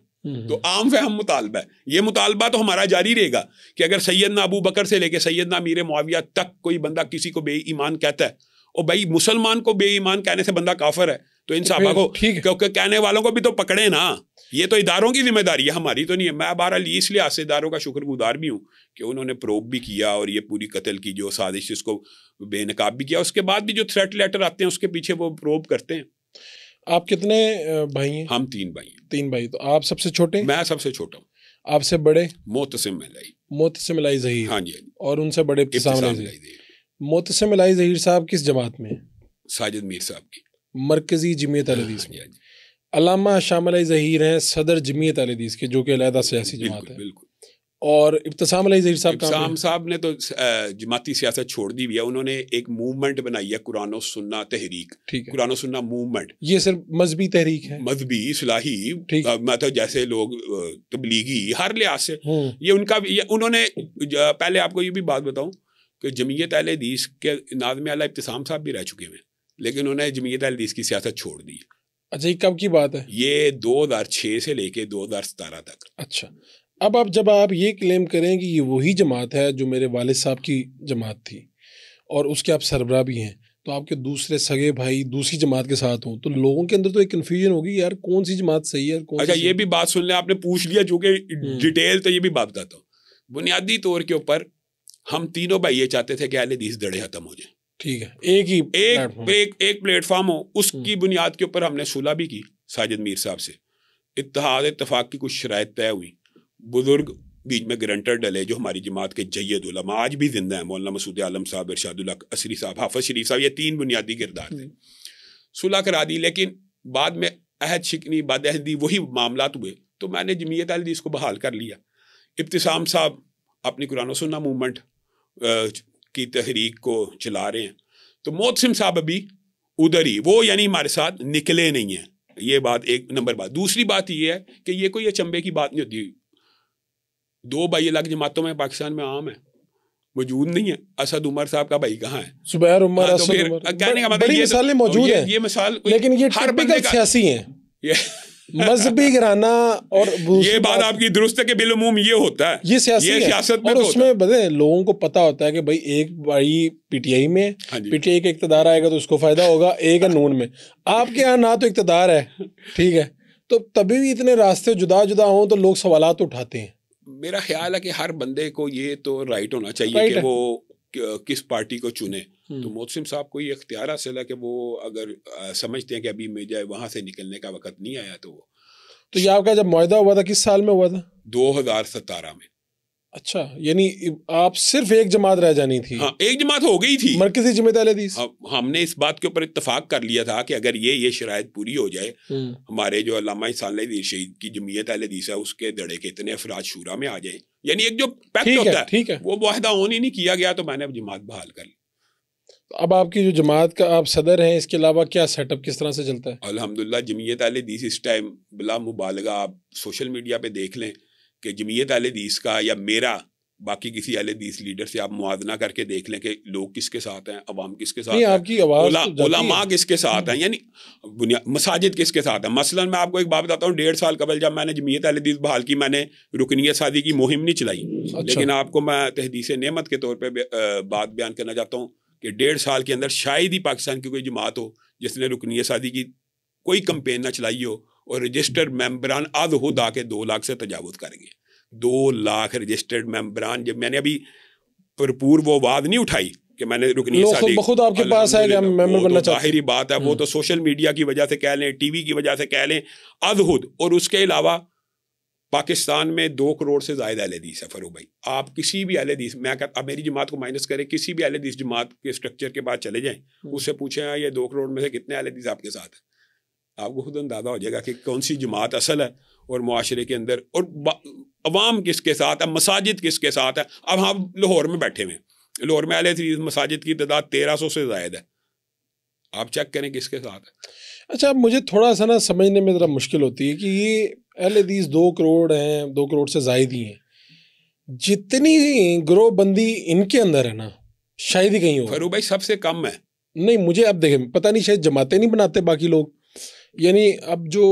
تو عام فہم مطالبہ ہے، یہ مطالبہ تو ہمارا جاری رہے گا کہ اگر سیدنا ابو بکر سے لے کے سیدنا امیر معاویہ تک کوئی بندہ کسی کو بے ایمان کہتا ہے، اور بھائی مسلمان کو بے ایمان کہنے سے بندہ کافر ہے، تو ان صحابہ کو کیونکہ کہنے والوں کو بھی تو پکڑے نا. یہ تو اداروں کی ذمہ داری ہے، ہماری تو نہیں ہے. میں بہرحال اس لحاظ سے اداروں کا شکر گزار بھی ہوں کہ انہوں نے پروب بھی کیا، اور یہ پوری قتل کی جو سازش اس کو بے نقاب بھی کیا. اس کے بعد بھی جو تھریٹ لیٹر آتے ہیں اس کے پیچھے وہ پروب کرتے ہیں. آپ کتنے بھائی ہیں؟ ہم 3 بھائی ہیں. 3 بھائی. تو آپ سب سے چھوٹے؟ میں سب سے چھوٹا ہوں. آپ سے بڑے؟ معتصم الہی. معتصم الہی ظہیر. ہاں جی. اور ان سے بڑے ابتسام الہی ظہیر. معتصم الہی ظہیر صاحب کس جماعت میں؟ ساجد میر صاحب کی مرکزی جمعیت اہل حدیث میں. علامہ شام الہی ظہیر ہیں صدر جمعیت اہل حدیث کے، جو کہ علیحدہ سیاسی جماعت ہے. بالکل. اور ابتسام الہی ظہیر صاحب ابتسام صاحب نے تو جماعتی سیاست چھوڑ دی ہوئی ہے. انہوں نے ایک موومنٹ بنائی ہے قرآن و سنہ تحریک. قرآن و سنہ موومنٹ. یہ صرف مذہبی تحریک ہے؟ مذہبی اصلاحی، مطلب جیسے لوگ تبلیغی ہر لحاظ سے یہ ان کا. انہوں نے پہلے آپ کو یہ بھی بات بتاؤں کہ جمعیت اہل حدیث کے ناظم اعلیٰ ابتسام صاحب بھی رہ چکے ہیں، لیکن انہوں نے جمعیت اہل حدیث کی سیاست چھوڑ دی. اچھا، یہ کب کی بات ہے؟ یہ 2006 سے لے کے 2017 تک. اچھا. اب جب آپ یہ کلیم کریں کہ یہ وہی جماعت ہے جو میرے والد صاحب کی جماعت تھی اور اس کے آپ سربراہ بھی ہیں، تو آپ کے دوسرے سگے بھائی دوسری جماعت کے ساتھ ہوں تو لوگوں کے اندر تو ایک کنفیوژن ہوگی یار کون سی جماعت صحیح ہے. اچھا، یہ بھی بات سن لیں، آپ نے پوچھ لیا چونکہ ڈیٹیل، تو یہ بھی بات بتاتا ہوں. بنیادی طور کے اوپر ہم تینوں بھائی یہ چاہتے تھے کہ اہل حدیث دڑے ختم ہو جائیں. ٹھیک ہے، ایک پلیٹ فارم ہو. اس کی بنیاد کے اوپر ہم نے صلح بھی کی ساجد میر صاحب سے. اتحاد اتفاق کی کچھ شرائط طے ہوئی. بزرگ بیچ میں گرنٹر ڈلے جو ہماری جماعت کے جید علماء آج بھی زندہ ہیں، مولانا مسعود عالم صاحب، ارشاد الحق عصری صاحب، حافظ شریف صاحب. یہ 3 بنیادی کردار تھے. صلح کرا دی، لیکن بعد میں عہد شکنی بد عہدی وہی معاملات ہوئے تو میں نے جمعیت اہل حدیث کو بحال کر لیا. ابتسام صاحب اپنی قرآن و سنہ موومنٹ کی تحریک کو چلا رہے ہیں. تو معتصم صاحب ابھی ادھر ہی، وہ یعنی ہمارے ساتھ نکلے نہیں ہیں. یہ بات ایک نمبر بات. دوسری بات یہ ہے کہ یہ کوئی اچنبے کی بات نہیں ہوتی. 2 بھائی الگ جماعتوں میں پاکستان میں عام ہے، موجود نہیں ہے. اسد عمر صاحب کا بھائی کہاں ہے؟ زبیر عمر، اسد عمر، کہنے کا مطلب بڑی مثالیں موجود ہیں. یہ مثال، لیکن یہ ٹپیکل سیاسی ہیں، مذہبی گھرانہ. اور یہ بات آپ کی درست ہے کہ بالعموم یہ ہوتا ہے، یہ سیاسی ہے. سیاست میں اور اس میں بدے لوگوں کو پتا ہوتا ہے کہ بھائی ایک بھائی پی ٹی آئی میں، پی ٹی آئی کا اقتدار آئے گا تو اس کو فائدہ ہوگا، ایک ہے نون میں. آپ کے یہاں نہ تو اقتدار ہے، ٹھیک ہے، تو تبھی بھی اتنے راستے جدا جدا ہوں تو لوگ سوالات اٹھاتے ہیں. میرا خیال ہے کہ ہر بندے کو یہ تو رائٹ ہونا چاہیے کہ وہ کس پارٹی کو چنے. تو معتصم صاحب کو یہ اختیار حاصل ہے کہ وہ اگر سمجھتے ہیں کہ ابھی میں وہاں سے نکلنے کا وقت نہیں آیا تو یہ آپ کا جب معاہدہ ہوا تھا کس سال میں ہوا تھا؟ 2017 میں. اچھا، یعنی آپ صرف ایک جماعت رہ جانی تھی. ہاں، ایک جماعت ہو گئی تھی، مرکزی جمعیت اہل حدیث. ہم نے اس بات کے اوپر اتفاق کر لیا تھا کہ اگر یہ شرائط پوری ہو جائے، ہمارے جو علامہ احسان اللہ شہید کی جمعیت اہل حدیث ہے اس کے دڑے کے اتنے افراد شورا میں آ جائیں، یعنی ایک جو پیکٹ ہوتا ہے وہ معاہدہ آن ہی نہیں کیا گیا، تو میں نے اب جماعت بحال کر لی. اب آپ کی جو جماعت کا آپ صدر ہیں، اس کے علاوہ کیا سیٹ اپ کس طرح سے چلتا ہے؟ الحمدللہ جمعیت اہل حدیث اس ٹائم بلا مبالغہ آپ سوشل میڈیا پہ دیکھ لیں کہ جمعیت اہل حدیث کا یا میرا باقی کسی اہل حدیث لیڈر سے آپ موازنہ کر کے دیکھ لیں کہ لوگ کس کے ساتھ ہیں، عوام کس کے ساتھ ہیں، آپ کی آواز علماء کس کے ساتھ ہیں، یعنی مساجد کس کے ساتھ ہیں. مثلا میں آپ کو ایک بات بتاتا ہوں، 1.5 سال قبل جب میں نے جمعیت اہل حدیث بحال کی، میں نے رکنیت سازی کی مہم نہیں چلائی. لیکن آپ کو میں تحدیث نعمت کے طور پہ بات بیان کرنا چاہتا ہوں کہ 1.5 سال کے اندر شاید ہی پاکستان کی کوئی جماعت ہو جس نے رکنیت سازی کی کوئی کمپین نہ چلائی ہو، اور رجسٹرڈ ممبران از خود آ کے 2 لاکھ سے تجاوز کریں گے. 2 لاکھ رجسٹرڈ ممبران. جب میں نے ابھی بھرپور وہ آواز نہیں اٹھائی کہ میں نے رکنیت سازی خود آپ کے پاس ہے کہ ہم ممبر بننا چاہتے ہیں، ظاہری بات ہے وہ تو سوشل میڈیا کی وجہ سے کہہ لیں، ٹی وی کی وجہ سے کہہ لیں، از خود. اور اس کے علاوہ پاکستان میں 2 کروڑ سے زائد اہل حدیث ہے. فروغ بھائی، آپ کسی بھی اہل حدیث، میں اب میری جماعت کو مائنس کریں، کسی بھی اہل حدیث جماعت کے اسٹرکچر کے بعد چلے جائیں، اس سے پوچھیں یہ 2 کروڑ میں سے کتنے اہل حدیث آپ کے ساتھ ہیں. آپ کو خود اندازہ ہو جائے گا کہ کون سی جماعت اصل ہے اور معاشرے کے اندر، اور عوام کس کے ساتھ ہے، مساجد کس کے ساتھ ہے. اب ہم لاہور میں بیٹھے ہوئے ہیں، لاہور میں اہل حدیث مساجد کی تعداد 1300 سے زائد ہے. آپ چیک کریں کس کے ساتھ ہے. اچھا مجھے تھوڑا سا نا سمجھنے میں ذرا مشکل ہوتی ہے کہ یہ اہل حدیث 2 کروڑ ہیں، 2 کروڑ سے زائد ہی ہیں، جتنی گروہ بندی ان کے اندر ہے نا شاید ہی کہیں ہو. فاروق بھائی سب سے کم ہے. نہیں مجھے اب دیکھیں پتہ نہیں شاید جماعتیں نہیں بناتے باقی لوگ، یعنی اب جو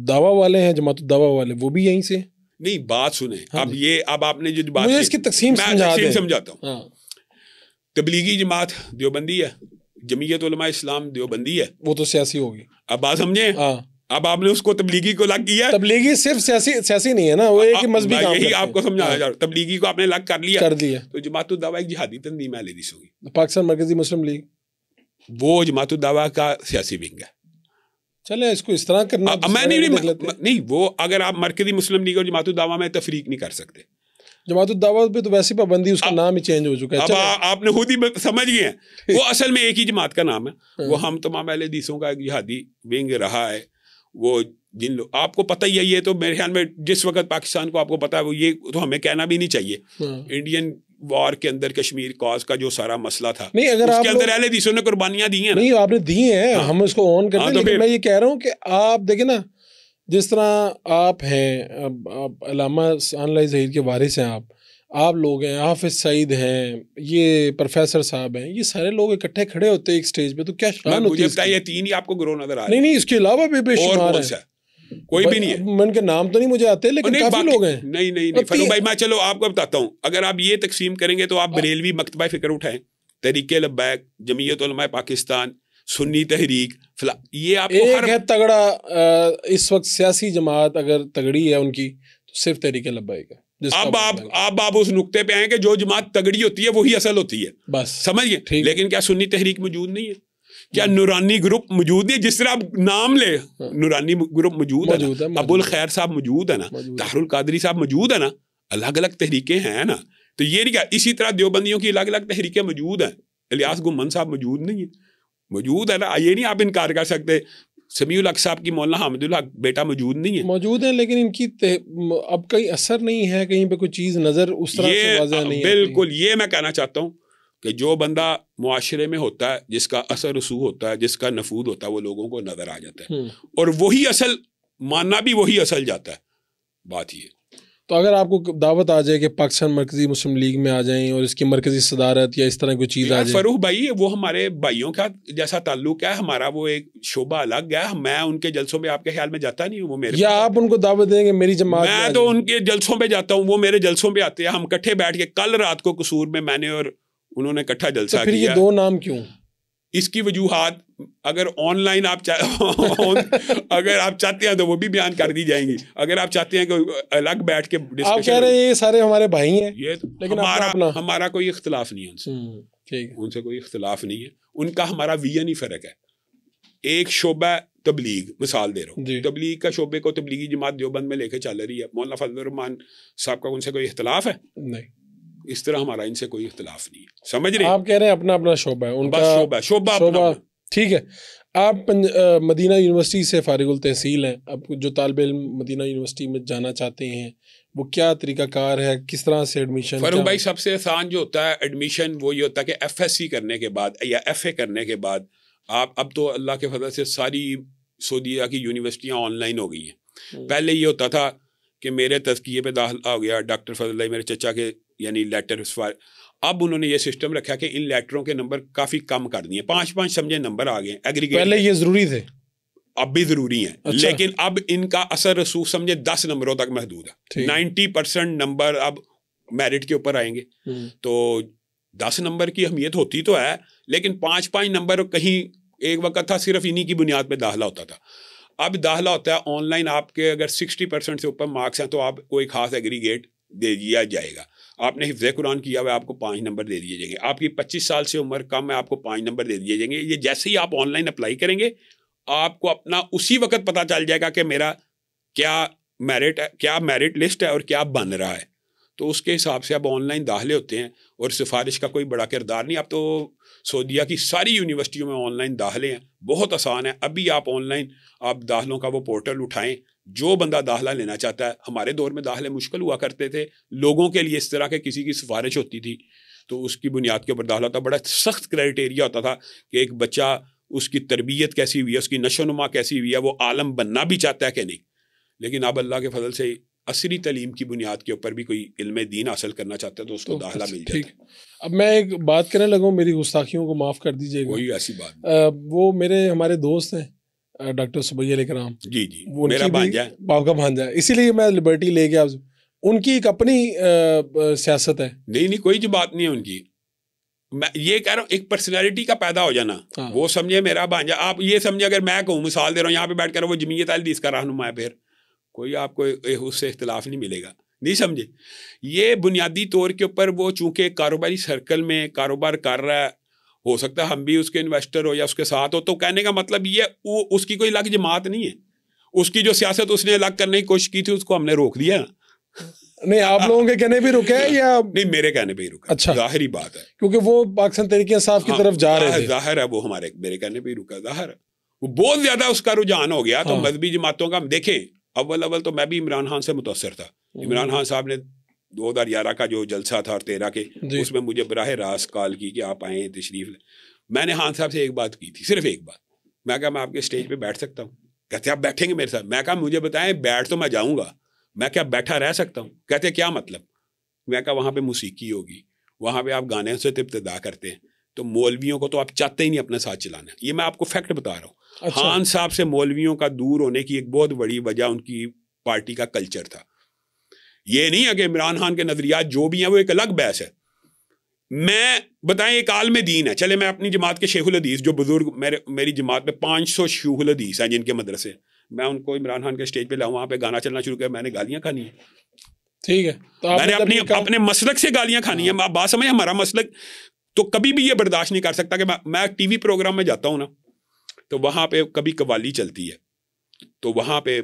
دعویٰ والے ہیں جماعت الدعویٰ والے وہ بھی یہیں سے. نہیں بات سنیں، ہاں اب یہ اب آپ نے جو بات مجھے اس کی تقسیم سمجھاتا ہوں. ہاں تبلیغی جماعت دیوبندی ہے، جمعیت علماء اسلام دیوبندی ہے، وہ تو سیاسی ہوگی. اب بات سمجھیں. ہاں اب آپ نے اس کو تبلیغی کو الگ کیا. تبلیغی صرف سیاسی نہیں ہے نا، وہ ایک مذہبی کام یہی آپ کو سمجھانا ہے. چاہ رہا ہوں. تبلیغی کو آپ نے الگ کر کر دیا. تو جماعت الدعویٰ ایک جہادی تنظیم ہے اہل حدیث ہوگی. پاکستان مرکزی مسلم لیگ وہ جماعت الدعویٰ کا سیاسی ونگ ہے. چلے اس کو اس طرح کرنا میں نہیں وہ اگر آپ مرکزی مسلم لیگ اور جماعت الدعویٰ میں تفریق نہیں کر سکتے. جماعت الدعوہ پہ تو ویسی پابندی، اس کا نام ہی چینج ہو چکا ہے. اب آپ نے خود ہی سمجھ گئے ہیں وہ اصل میں ایک ہی جماعت کا نام ہے. وہ ہم تمام اہل حدیثوں کا ایک جہادی ونگ رہا ہے. وہ جن لوگ آپ کو پتہ ہی ہے، یہ تو میرے خیال میں جس وقت پاکستان کو آپ کو پتہ ہے، وہ یہ تو ہمیں کہنا بھی نہیں چاہیے. انڈین وار کے اندر کشمیر کاز کا جو سارا مسئلہ تھا، نہیں اگر اس کے اندر اہل حدیثوں نے قربانیاں دی ہیں. نہیں آپ نے دی ہیں، ہم اس کو آن کرتے ہیں، لیکن میں یہ کہہ رہا ہوں کہ آپ دیکھیں نا جس طرح آپ ہیں، علامہ ثناء ظہیر کے وارث ہیں آپ لوگ ہیں، حافظ سعید ہیں، یہ پروفیسر صاحب ہیں، یہ سارے لوگ اکٹھے کھڑے ہوتے ہیں ایک سٹیج پہ تو کیا شان ہوتی ہے. یہ 3 ہی آپ کو گروہ نظر آ رہے ہیں. نہیں اس کے علاوہ بھی بے شمار ہیں، کوئی بھی نہیں ہے. میں ان کے نام تو نہیں مجھے آتے لیکن کافی لوگ ہیں. نہیں فاروق بھائی میں چلو آپ کو بتاتا ہوں. اگر آپ یہ تقسیم کریں گے تو آپ بریلوی مکتبہ فکر اٹھائیں، تحریک لبیک، جمعیت علماء پاکستان، سنی تحریک، یہ آپ کو ایک ہے تگڑا اس وقت سیاسی جماعت اگر تگڑی ہے ان کی تو صرف تحریک لبیک ہے. اب آپ اس نقطے پہ آئیں کہ جو جماعت تگڑی ہوتی ہے وہی اصل ہوتی ہے، بس سمجھ گئے. لیکن کیا سنی تحریک موجود نہیں ہے؟ کیا نورانی گروپ موجود نہیں ہے؟ جس طرح آپ نام لے نورانی گروپ موجود ہے، ابو الخیر صاحب موجود ہے نا، طاہر القادری صاحب موجود ہے نا، الگ الگ تحریکیں ہیں نا. تو یہ نہیں کیا اسی طرح دیوبندیوں کی الگ الگ تحریکیں موجود ہیں. الیاس گمن صاحب موجود نہیں ہے، موجود ہے نا. یہ نہیں آپ انکار کر سکتے. سمیع الحق صاحب کی مولانا حامد الحق بیٹا موجود نہیں ہے. موجود ہیں لیکن ان کی اب کہیں اثر نہیں ہے، کہیں پہ کوئی چیز نظر اس طرح سے واضح نہیں ہے. بالکل یہ میں کہنا چاہتا ہوں کہ جو بندہ معاشرے میں ہوتا ہے، جس کا اثر رسوخ ہوتا ہے، جس کا نفوذ ہوتا ہے، وہ لوگوں کو نظر آ جاتا ہے، اور وہی اصل ماننا بھی وہی اصل جاتا ہے. بات یہ. تو اگر آپ کو دعوت آ جائے کہ پاکستان مرکزی مسلم لیگ میں آ جائیں اور اس کی مرکزی صدارت یا اس طرح کوئی چیز آ جائے. فروخ بھائی وہ ہمارے بھائیوں کا جیسا تعلق ہے، ہمارا وہ ایک شعبہ الگ ہے. میں ان کے جلسوں میں آپ کے خیال میں جاتا نہیں ہوں، وہ میرے یا آپ ان کو دعوت دیں گے میری جماعت میں تو ان کے جلسوں پہ جاتا ہوں، وہ میرے جلسوں پہ آتے ہیں. ہم کٹھے بیٹھ کے کل رات کو قصور میں میں نے اور انہوں نے کٹھا جلسہ کیا. پھر یہ 2 نام کیوں؟ اس کی وجوہات اگر آن لائن اگر آپ چاہتے ہیں تو وہ بھی بیان کر دی جائیں گی. اگر آپ چاہتے ہیں کہ الگ بیٹھ کے آپ کہہ رہے ہیں یہ سارے ہمارے بھائی ہیں، لیکن ہمارا کوئی اختلاف نہیں ہے ان سے کوئی اختلاف نہیں ہے. ان کا ہمارا ویژن ہی فرق ہے. ایک شعبہ تبلیغ، مثال دے رہا ہوں، تبلیغ کا شعبے کو تبلیغی جماعت دیوبند میں لے کے چل رہی ہے. مولانا فضل الرحمان صاحب کا ان سے کوئی اختلاف ہے؟ نہیں. اس طرح ہمارا ان سے کوئی اختلاف نہیں ہے. سمجھ رہے ہیں؟ آپ کہہ رہے ہیں اپنا اپنا شعبہ ہے ان کا، شعبہ ٹھیک ہے. آپ مدینہ یونیورسٹی سے فارغ التحصیل ہیں. اب جو طالب علم مدینہ یونیورسٹی میں جانا چاہتے ہیں وہ کیا طریقہ کار ہے، کس طرح سے ایڈمیشن؟ فاروق بھائی سب سے آسان جو ہوتا ہے ایڈمیشن وہ یہ ہوتا ہے کہ ایف ایس سی کرنے کے بعد یا ایف اے کرنے کے بعد آپ، اب تو اللہ کے فضل سے ساری سعودیہ کی یونیورسٹیاں آن لائن ہو گئی ہیں. پہلے یہ ہوتا تھا کہ میرے تزکیے پہ داخلہ ہو گیا، ڈاکٹر فضل اللہ میرے چچا کے یعنی لیٹر. اب انہوں نے یہ سسٹم رکھا کہ ان لیٹروں کے نمبر کافی کم کر دیے، 5 سمجھے نمبر آ گئے ایگریگیٹ. پہلے یہ ضروری تھے، اب بھی ضروری ہیں. اچھا. لیکن اب ان کا اثر رسوخ سمجھے 10 نمبروں تک محدود ہے. 90% نمبر اب میرٹ کے اوپر آئیں گے. تو 10 نمبر کی اہمیت ہوتی تو ہے، لیکن 5 نمبر کہیں ایک وقت تھا صرف انہی کی بنیاد پہ داخلہ ہوتا تھا. اب داخلہ ہوتا ہے آن لائن. آپ کے اگر 60% سے اوپر مارکس ہیں تو آپ کوئی خاص ایگریگیٹ دے دیا جائے گا. آپ نے حفظ قرآن کیا ہوا ہے، آپ کو 5 نمبر دے دیے جائیں گے. آپ کی 25 سال سے عمر کم ہے، آپ کو 5 نمبر دے دیے جائیں گے. یہ جیسے ہی آپ آن لائن اپلائی کریں گے آپ کو اپنا اسی وقت پتہ چل جائے گا کہ میرا کیا میرٹ لسٹ ہے اور کیا بن رہا ہے. تو اس کے حساب سے اب آن لائن داخلے ہوتے ہیں اور سفارش کا کوئی بڑا کردار نہیں. اب تو سعودیہ کی ساری یونیورسٹیوں میں آن لائن داخلے ہیں, بہت آسان ہے. ابھی آپ آن لائن آپ داخلوں کا وہ پورٹل اٹھائیں, جو بندہ داخلہ لینا چاہتا ہے. ہمارے دور میں داخلے مشکل ہوا کرتے تھے لوگوں کے لیے, اس طرح کے کسی کی سفارش ہوتی تھی تو اس کی بنیاد کے اوپر داخلہ ہوتا. بڑا سخت کرائٹیریا ہوتا تھا کہ ایک بچہ, اس کی تربیت کیسی ہوئی ہے, اس کی نشو و نما کیسی ہوئی ہے, وہ عالم بننا بھی چاہتا ہے کہ نہیں. لیکن اب اللہ کے فضل سے عصری تعلیم کی بنیاد کے اوپر بھی کوئی علم دین حاصل کرنا چاہتا ہے تو اس کو داخلہ مل جاتا ہے. اب میں ایک بات کرنے لگا ہوں, میری گستاخیوں کو معاف کر دیجیے گا. کوئی ایسی بات وہ ہمارے دوست ہیں ڈاکٹر سبیہ علیہ کرام. جی جی, میرا بھانجا ہے, آپ کا بھانجا ہے, اسی لیے میں لبرٹی لے گیا. ان کی ایک اپنی سیاست ہے. نہیں کوئی جو بات نہیں ہے ان کی. میں یہ کہہ رہا ہوں ایک پرسنالٹی کا پیدا ہو جانا, وہ سمجھے میرا بھانجا. آپ یہ سمجھے اگر میں کہوں, مثال دے رہا ہوں, یہاں پہ بیٹھ کر وہ جمعیت اہل حدیث کا رہنما ہے, پھر کوئی آپ کو اس سے اختلاف نہیں ملے گا. نہیں سمجھے, یہ بنیادی طور کے اوپر وہ چونکہ کاروباری سرکل میں کاروبار کر رہا ہے, ہو سکتا ہے ہم بھی اس کے انویسٹر ہو یا اس کے ساتھ ہو, تو کہنے کا مطلب یہ اس کی کوئی الگ جماعت نہیں ہے. اس کی جو سیاست اس نے الگ کرنے کی کوشش کی تھی اس کو ہم نے روک دیا. نہیں, آپ لوگوں کے کہنے بھی رکے یا نہیں؟ میرے کہنے پہ ہی رکا. اچھا, ظاہری بات ہے, کیونکہ وہ پاکستان تحریک انصاف کی طرف جا رہے تھے. ظاہر ہے وہ میرے کہنے پہ ہی رکا. ظاہر ہے وہ بہت زیادہ اس کا رجحان ہو گیا. تو مذہبی جماعتوں کا دیکھیں, اول تو میں بھی عمران خان سے متاثر تھا. عمران خان صاحب نے 2011 کا جو جلسہ تھا اور 13 کے, اس میں مجھے براہ راست کال کی کہ آپ آئیں, تشریف لیں. میں نے خان صاحب سے ایک بات کی تھی, صرف ایک بات. میں کہا میں آپ کے اسٹیج پہ بیٹھ سکتا ہوں؟ کہتے آپ بیٹھیں گے میرے ساتھ؟ میں کہا مجھے بتائیں, بیٹھ تو میں جاؤں گا, میں کیا بیٹھا رہ سکتا ہوں؟ کہتے کیا مطلب؟ میں کہا وہاں پہ موسیقی ہوگی, وہاں پہ آپ گانے سے ابتدا کرتے ہیں, تو مولویوں کو تو آپ چاہتے ہی نہیں اپنے ساتھ چلانا. یہ میں آپ کو فیکٹ بتا رہا ہوں. خان صاحب سے مولویوں کا دور ہونے کی ایک بہت بڑی وجہ ان کی پارٹی کا کلچر تھا. یہ نہیں ہے کہ عمران خان کے نظریات جو بھی ہیں وہ ایک الگ بحث ہے. میں بتائیں ایک عالم دین ہے, چلے میں اپنی جماعت کے شیخ الحدیث جو بزرگ میری جماعت میں 500 شیخ الحدیث ہیں جن کے مدرسے, میں ان کو عمران خان کے اسٹیج پہ لاؤں, وہاں پہ گانا چلنا شروع کیا, میں نے گالیاں کھانی ہیں. ٹھیک ہے, میں نے اپنے مسلک سے گالیاں کھانی ہیں. آپ بات سمجھیں, ہمارا مسلک تو کبھی بھی یہ برداشت نہیں کر سکتا کہ میں ٹی وی پروگرام میں جاتا ہوں نا, تو وہاں پہ کبھی قوالی چلتی ہے, تو وہاں پہ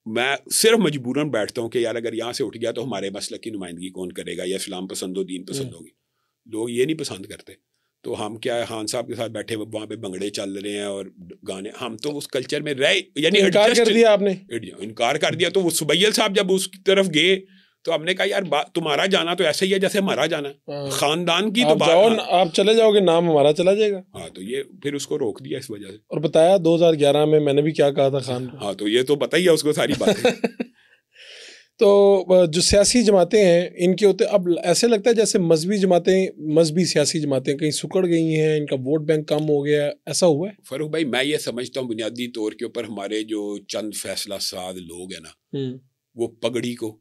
میں صرف مجبوراً بیٹھتا ہوں کہ یار اگر یہاں سے اٹھ گیا تو ہمارے مسلک کی نمائندگی کون کرے گا, یا اسلام پسند و دین پسند ہوگی. لوگ یہ نہیں پسند کرتے, تو ہم کیا ہے خان صاحب کے ساتھ بیٹھے وہاں پہ بنگڑے چل رہے ہیں اور گانے, ہم تو اس کلچر میں رہے, یعنی انکار کر دیا آپ نے. انکار کر دیا. تو وہ سبیل صاحب جب اس کی طرف گئے تو ہم نے کہا یار تمہارا جانا تو ایسا ہی ہے جیسے ہمارا جانا, خاندان کی تو آپ چلے جاؤ گے, نام ہمارا چلا جائے گا. ہاں, تو یہ پھر اس کو روک دیا اس وجہ سے. اور بتایا 2011 میں نے بھی کیا کہا تھا خان. ہاں, تو یہ تو بتائیے اس کو ساری باتیں. تو جو سیاسی جماعتیں ہیں ان کے ہوتے, اب ایسے لگتا ہے جیسے مذہبی سیاسی جماعتیں کہیں سکڑ گئی ہیں, ان کا ووٹ بینک کم ہو گیا, ایسا ہوا ہے؟ فاروق بھائی میں یہ سمجھتا ہوں بنیادی طور کے اوپر ہمارے جو چند فیصلہ ساز لوگ ہیں نا, وہ پگڑی کو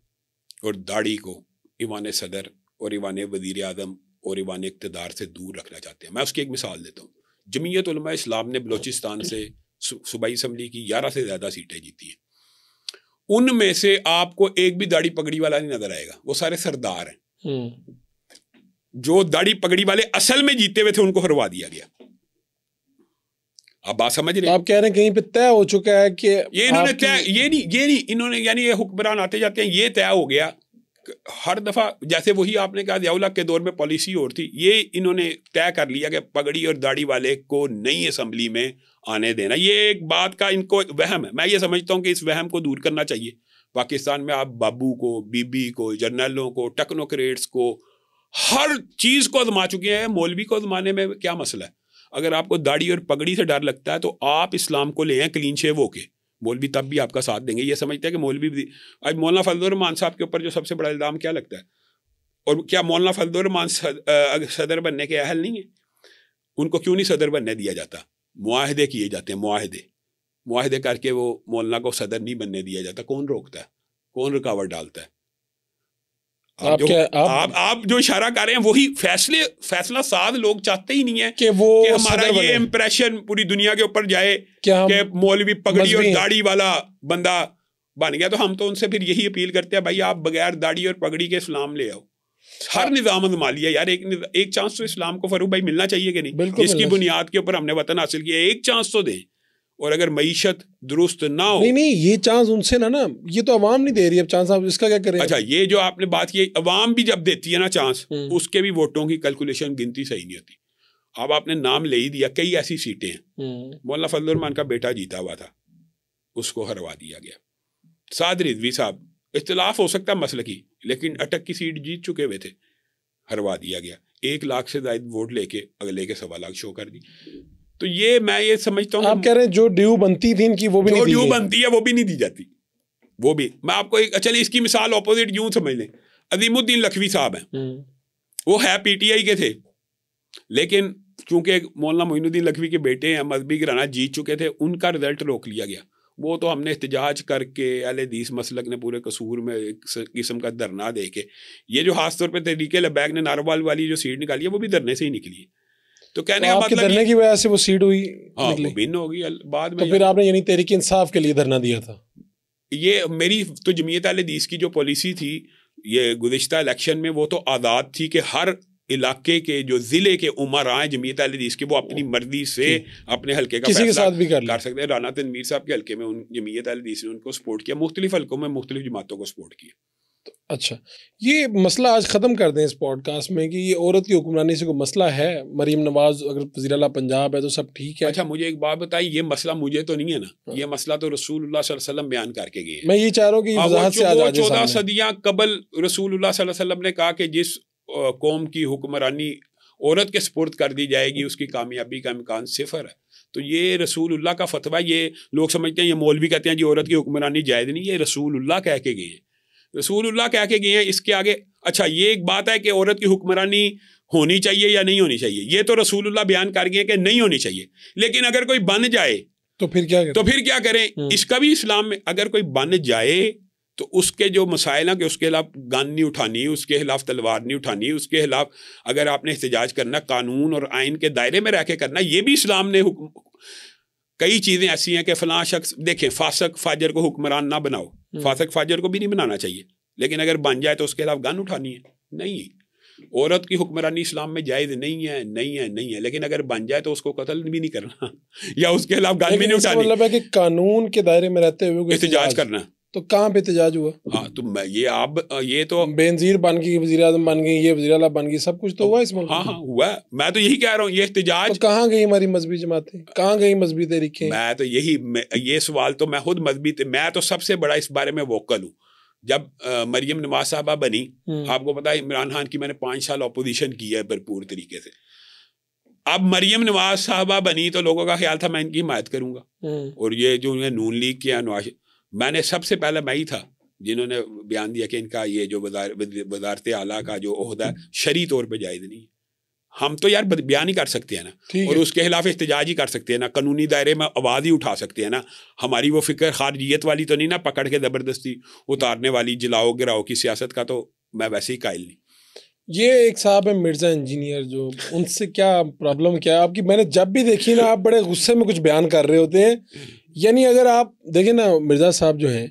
اور داڑھی کو ایوان صدر اور ایوان وزیر اعظم اور ایوان اقتدار سے دور رکھنا چاہتے ہیں. میں اس کی ایک مثال دیتا ہوں. جمعیت علماء اسلام نے بلوچستان سے صوبائی اسمبلی کی 11 سے زیادہ سیٹیں جیتی ہیں. ان میں سے آپ کو ایک بھی داڑھی پگڑی والا نہیں نظر آئے گا, وہ سارے سردار ہیں. جو داڑھی پگڑی والے اصل میں جیتے ہوئے تھے ان کو ہروا دیا گیا. آپ بات سمجھ رہے ہیں؟ آپ کہہ رہے ہیں کہیں پہ طے ہو چکا ہے کہ یہ انہوں نے یہ نہیں انہوں نے, یعنی یہ حکمران آتے جاتے ہیں, یہ طے ہو گیا ہر دفعہ. جیسے وہی آپ نے کہا ضیاء الحق کے دور میں پالیسی اور تھی, یہ انہوں نے طے کر لیا کہ پگڑی اور داڑھی والے کو نئی اسمبلی میں آنے دینا. یہ ایک بات کا ان کو وہم ہے. میں یہ سمجھتا ہوں کہ اس وہم کو دور کرنا چاہیے. پاکستان میں آپ بابو کو, بی بی کو, جرنیلوں کو, ٹیکنوکریٹس کو, ہر چیز کو آزما چکے ہیں. مولوی کو آزمانے میں کیا مسئلہ ہے؟ اگر آپ کو داڑھی اور پگڑی سے ڈر لگتا ہے تو آپ اسلام کو لے ہیں کلین شیو ہو کے, مولوی تب بھی آپ کا ساتھ دیں گے. یہ سمجھتے ہیں کہ مولوی, آج مولانا فضل الرحمان صاحب کے اوپر جو سب سے بڑا الزام کیا لگتا ہے, اور کیا مولانا فضل الرحمان صدر بننے کے اہل نہیں ہیں؟ ان کو کیوں نہیں صدر بننے دیا جاتا؟ معاہدے کیے جاتے ہیں, معاہدے کر کے وہ مولانا کو صدر نہیں بننے دیا جاتا. کون روکتا ہے, کون رکاوٹ ڈالتا ہے؟ آپ جو اشارہ کر رہے ہیں وہی فیصلہ ساز لوگ چاہتے ہی نہیں ہے کہ ہمارا یہ امپریشن پوری دنیا کے اوپر جائے کہ مولوی پگڑی اور داڑھی والا بندہ بن گیا. تو ہم تو ان سے پھر یہی اپیل کرتے ہیں, بھائی آپ بغیر داڑھی اور پگڑی کے اسلام لے آؤ. ہر نظام آزما لیا یار, ایک چانس تو اسلام کو فاروق بھائی ملنا چاہیے کہ نہیں؟ جس کی بنیاد کے اوپر ہم نے وطن حاصل کیا, ایک چانس تو دیں. اور اگر معیشت درست نہ ہو. نہیں یہ چانس ان سے نا یہ تو عوام نہیں دے رہی اب چانس, آپ اس کا کیا کریں؟ اچھا یہ جو آپ نے بات کی عوام بھی جب دیتی ہے نا چانس, اس کے بھی ووٹوں کی کیلکولیشن گنتی صحیح نہیں ہوتی. اب آپ نے نام لے ہی دیا, کئی ایسی سیٹیں ہیں. مولانا فضل الرحمان کا بیٹا جیتا ہوا تھا, اس کو ہروا دیا گیا. سعد رضوی صاحب, اختلاف ہو سکتا ہے مسلکی, لیکن اٹک کی سیٹ جیت چکے ہوئے تھے, ہروا دیا گیا. 1 لاکھ سے زائد ووٹ لے کے اگلے کے 1.25 لاکھ شو کر دی. تو یہ میں یہ سمجھتا ہوں, آپ کہہ رہے ہیں جو ڈیو بنتی تھی ان کی وہ بھی نہیں دی, جو ڈیو بنتی ہے وہ بھی نہیں دی جاتی. وہ بھی میں آپ کو چلیے اس کی مثال اپوزٹ یوں سمجھ لیں. عظیم الدین لکھوی صاحب ہیں, وہ ہے پی ٹی آئی کے تھے, لیکن چونکہ مولانا معین الدین لکھوی کے بیٹے ہیں, مذہبی گھرانہ جیت چکے تھے, ان کا رزلٹ روک لیا گیا. وہ تو ہم نے احتجاج کر کے اہل حدیث مسلک نے پورے قصور میں ایک قسم کا دھرنا دے کے, یہ جو خاص طور پہ تحریک لبیک نے ناروال والی جو سیٹ نکالی ہے وہ بھی دھرنے سے ہی نکلی ہے. تو کہنے کا مطلب دھرنے کی وجہ سے وہ سیٹ ہوئی, ہاں وہ بن ہوگی بعد میں. تو پھر آپ نے یعنی تحریک انصاف کے لیے دھرنا دیا تھا؟ یہ میری تو جمعیت اہل حدیث کی جو پالیسی تھی یہ گزشتہ الیکشن میں, وہ تو آزاد تھی کہ ہر علاقے کے جو ضلع کے عمرا ہیں جمعیت اہل حدیث کے, وہ اپنی مرضی سے اپنے حلقے کا فیصلہ بھی کر سکتے ہیں. رانا تنویر صاحب کے حلقے میں جمعیت اہل حدیث نے ان کو سپورٹ کیا, مختلف حلقوں میں مختلف جماعتوں کو سپورٹ کیا. اچھا یہ مسئلہ آج ختم کر دیں اس پوڈ کاسٹ میں کہ یہ عورت کی حکمرانی سے کوئی مسئلہ ہے؟ مریم نواز اگر وزیر اعلیٰ پنجاب ہے تو سب ٹھیک ہے. اچھا مجھے ایک بات بتائی, یہ مسئلہ مجھے تو نہیں ہے نا, یہ مسئلہ تو رسول اللہ صلی اللہ علیہ وسلم بیان کر کے گئے ہیں. میں یہ چاہ رہا ہوں کہ وضاحت سے 14 صدیاں قبل رسول اللہ صلی اللہ علیہ وسلم نے کہا کہ جس قوم کی حکمرانی عورت کے سپرد کر دی جائے گی اس کی کامیابی کا امکان 0 ہے. تو یہ رسول اللہ کا فتویٰ, یہ لوگ سمجھتے ہیں یہ مولوی کہتے ہیں جی عورت کی حکمرانی جائز نہیں, یہ رسول اللہ کہہ کے گئے ہیں. رسول اللہ کہہ کے گئے ہیں, اس کے آگے اچھا یہ ایک بات ہے کہ عورت کی حکمرانی ہونی چاہیے یا نہیں ہونی چاہیے, یہ تو رسول اللہ بیان کر گئے کہ نہیں ہونی چاہیے. لیکن اگر کوئی بن جائے تو پھر کیا کریں؟ اس کا بھی اسلام میں اگر کوئی بن جائے تو اس کے جو مسائل ہیں کہ اس کے خلاف گن نہیں اٹھانی, اس کے خلاف تلوار نہیں اٹھانی, اس کے خلاف اگر آپ نے احتجاج کرنا قانون اور آئین کے دائرے میں رہ کے کرنا, یہ بھی اسلام نے کئی چیزیں ایسی ہیں کہ فلاں شخص دیکھیں فاسق فاجر کو حکمران نہ بناؤ, فاسق فاجر کو بھی نہیں بنانا چاہیے, لیکن اگر بن جائے تو اس کے خلاف گن اٹھانی ہے. نہیں, عورت کی حکمرانی اسلام میں جائز نہیں ہے, لیکن اگر بن جائے تو اس کو قتل بھی نہیں کرنا یا اس کے خلاف گن بھی نہیں اٹھانی. مطلب ہے کہ قانون کے دائرے میں رہتے ہوئے احتجاج کرنا. تو کہاں پہ احتجاج ہوا؟ ہاں تو یہ تو بینظیر بن گئی, وزیر اعظم بن گئی, یہ وزیر اعلیٰ بن گئی, سب کچھ تو ہوا اس ملک. ہاں ہوا, میں تو یہی کہہ رہا ہوں یہ احتجاج کہاں گئی ہماری مذہبی جماعتیں, کہاں گئی مذہبی تحریکیں؟ میں تو یہ سوال تو میں خود میں تو سب سے بڑا اس بارے میں ووکل ہوں. جب مریم نواز صاحبہ بنی, آپ کو پتا ہے عمران خان کی میں نے 5 سال اپوزیشن کی ہے بھرپور طریقے سے. اب مریم نواز صاحبہ بنی تو لوگوں کا خیال تھا میں ان کی حمایت کروں گا, اور یہ جو نون لیگ کے نواز, میں نے سب سے پہلے میں ہی تھا جنہوں نے بیان دیا کہ ان کا یہ جو وزارت اعلیٰ کا جو عہدہ شرعی طور پہ جائز نہیں. ہم تو یار بیان ہی کر سکتے ہیں نا, اور اس کے خلاف احتجاج ہی کر سکتے ہیں نا, قانونی دائرے میں آواز ہی اٹھا سکتے ہیں نا. ہماری وہ فکر خارجیت والی تو نہیں نا, پکڑ کے زبردستی اتارنے والی جلاؤ گراؤ کی سیاست کا تو میں ویسے ہی قائل نہیں. یہ ایک صاحب ہے مرزا انجینئر, جو ان سے کیا پرابلم کیا آپ کی, میں نے جب بھی دیکھی نا آپ بڑے غصے میں کچھ بیان کر رہے ہوتے ہیں. یعنی اگر آپ دیکھیں نا مرزا صاحب جو ہیں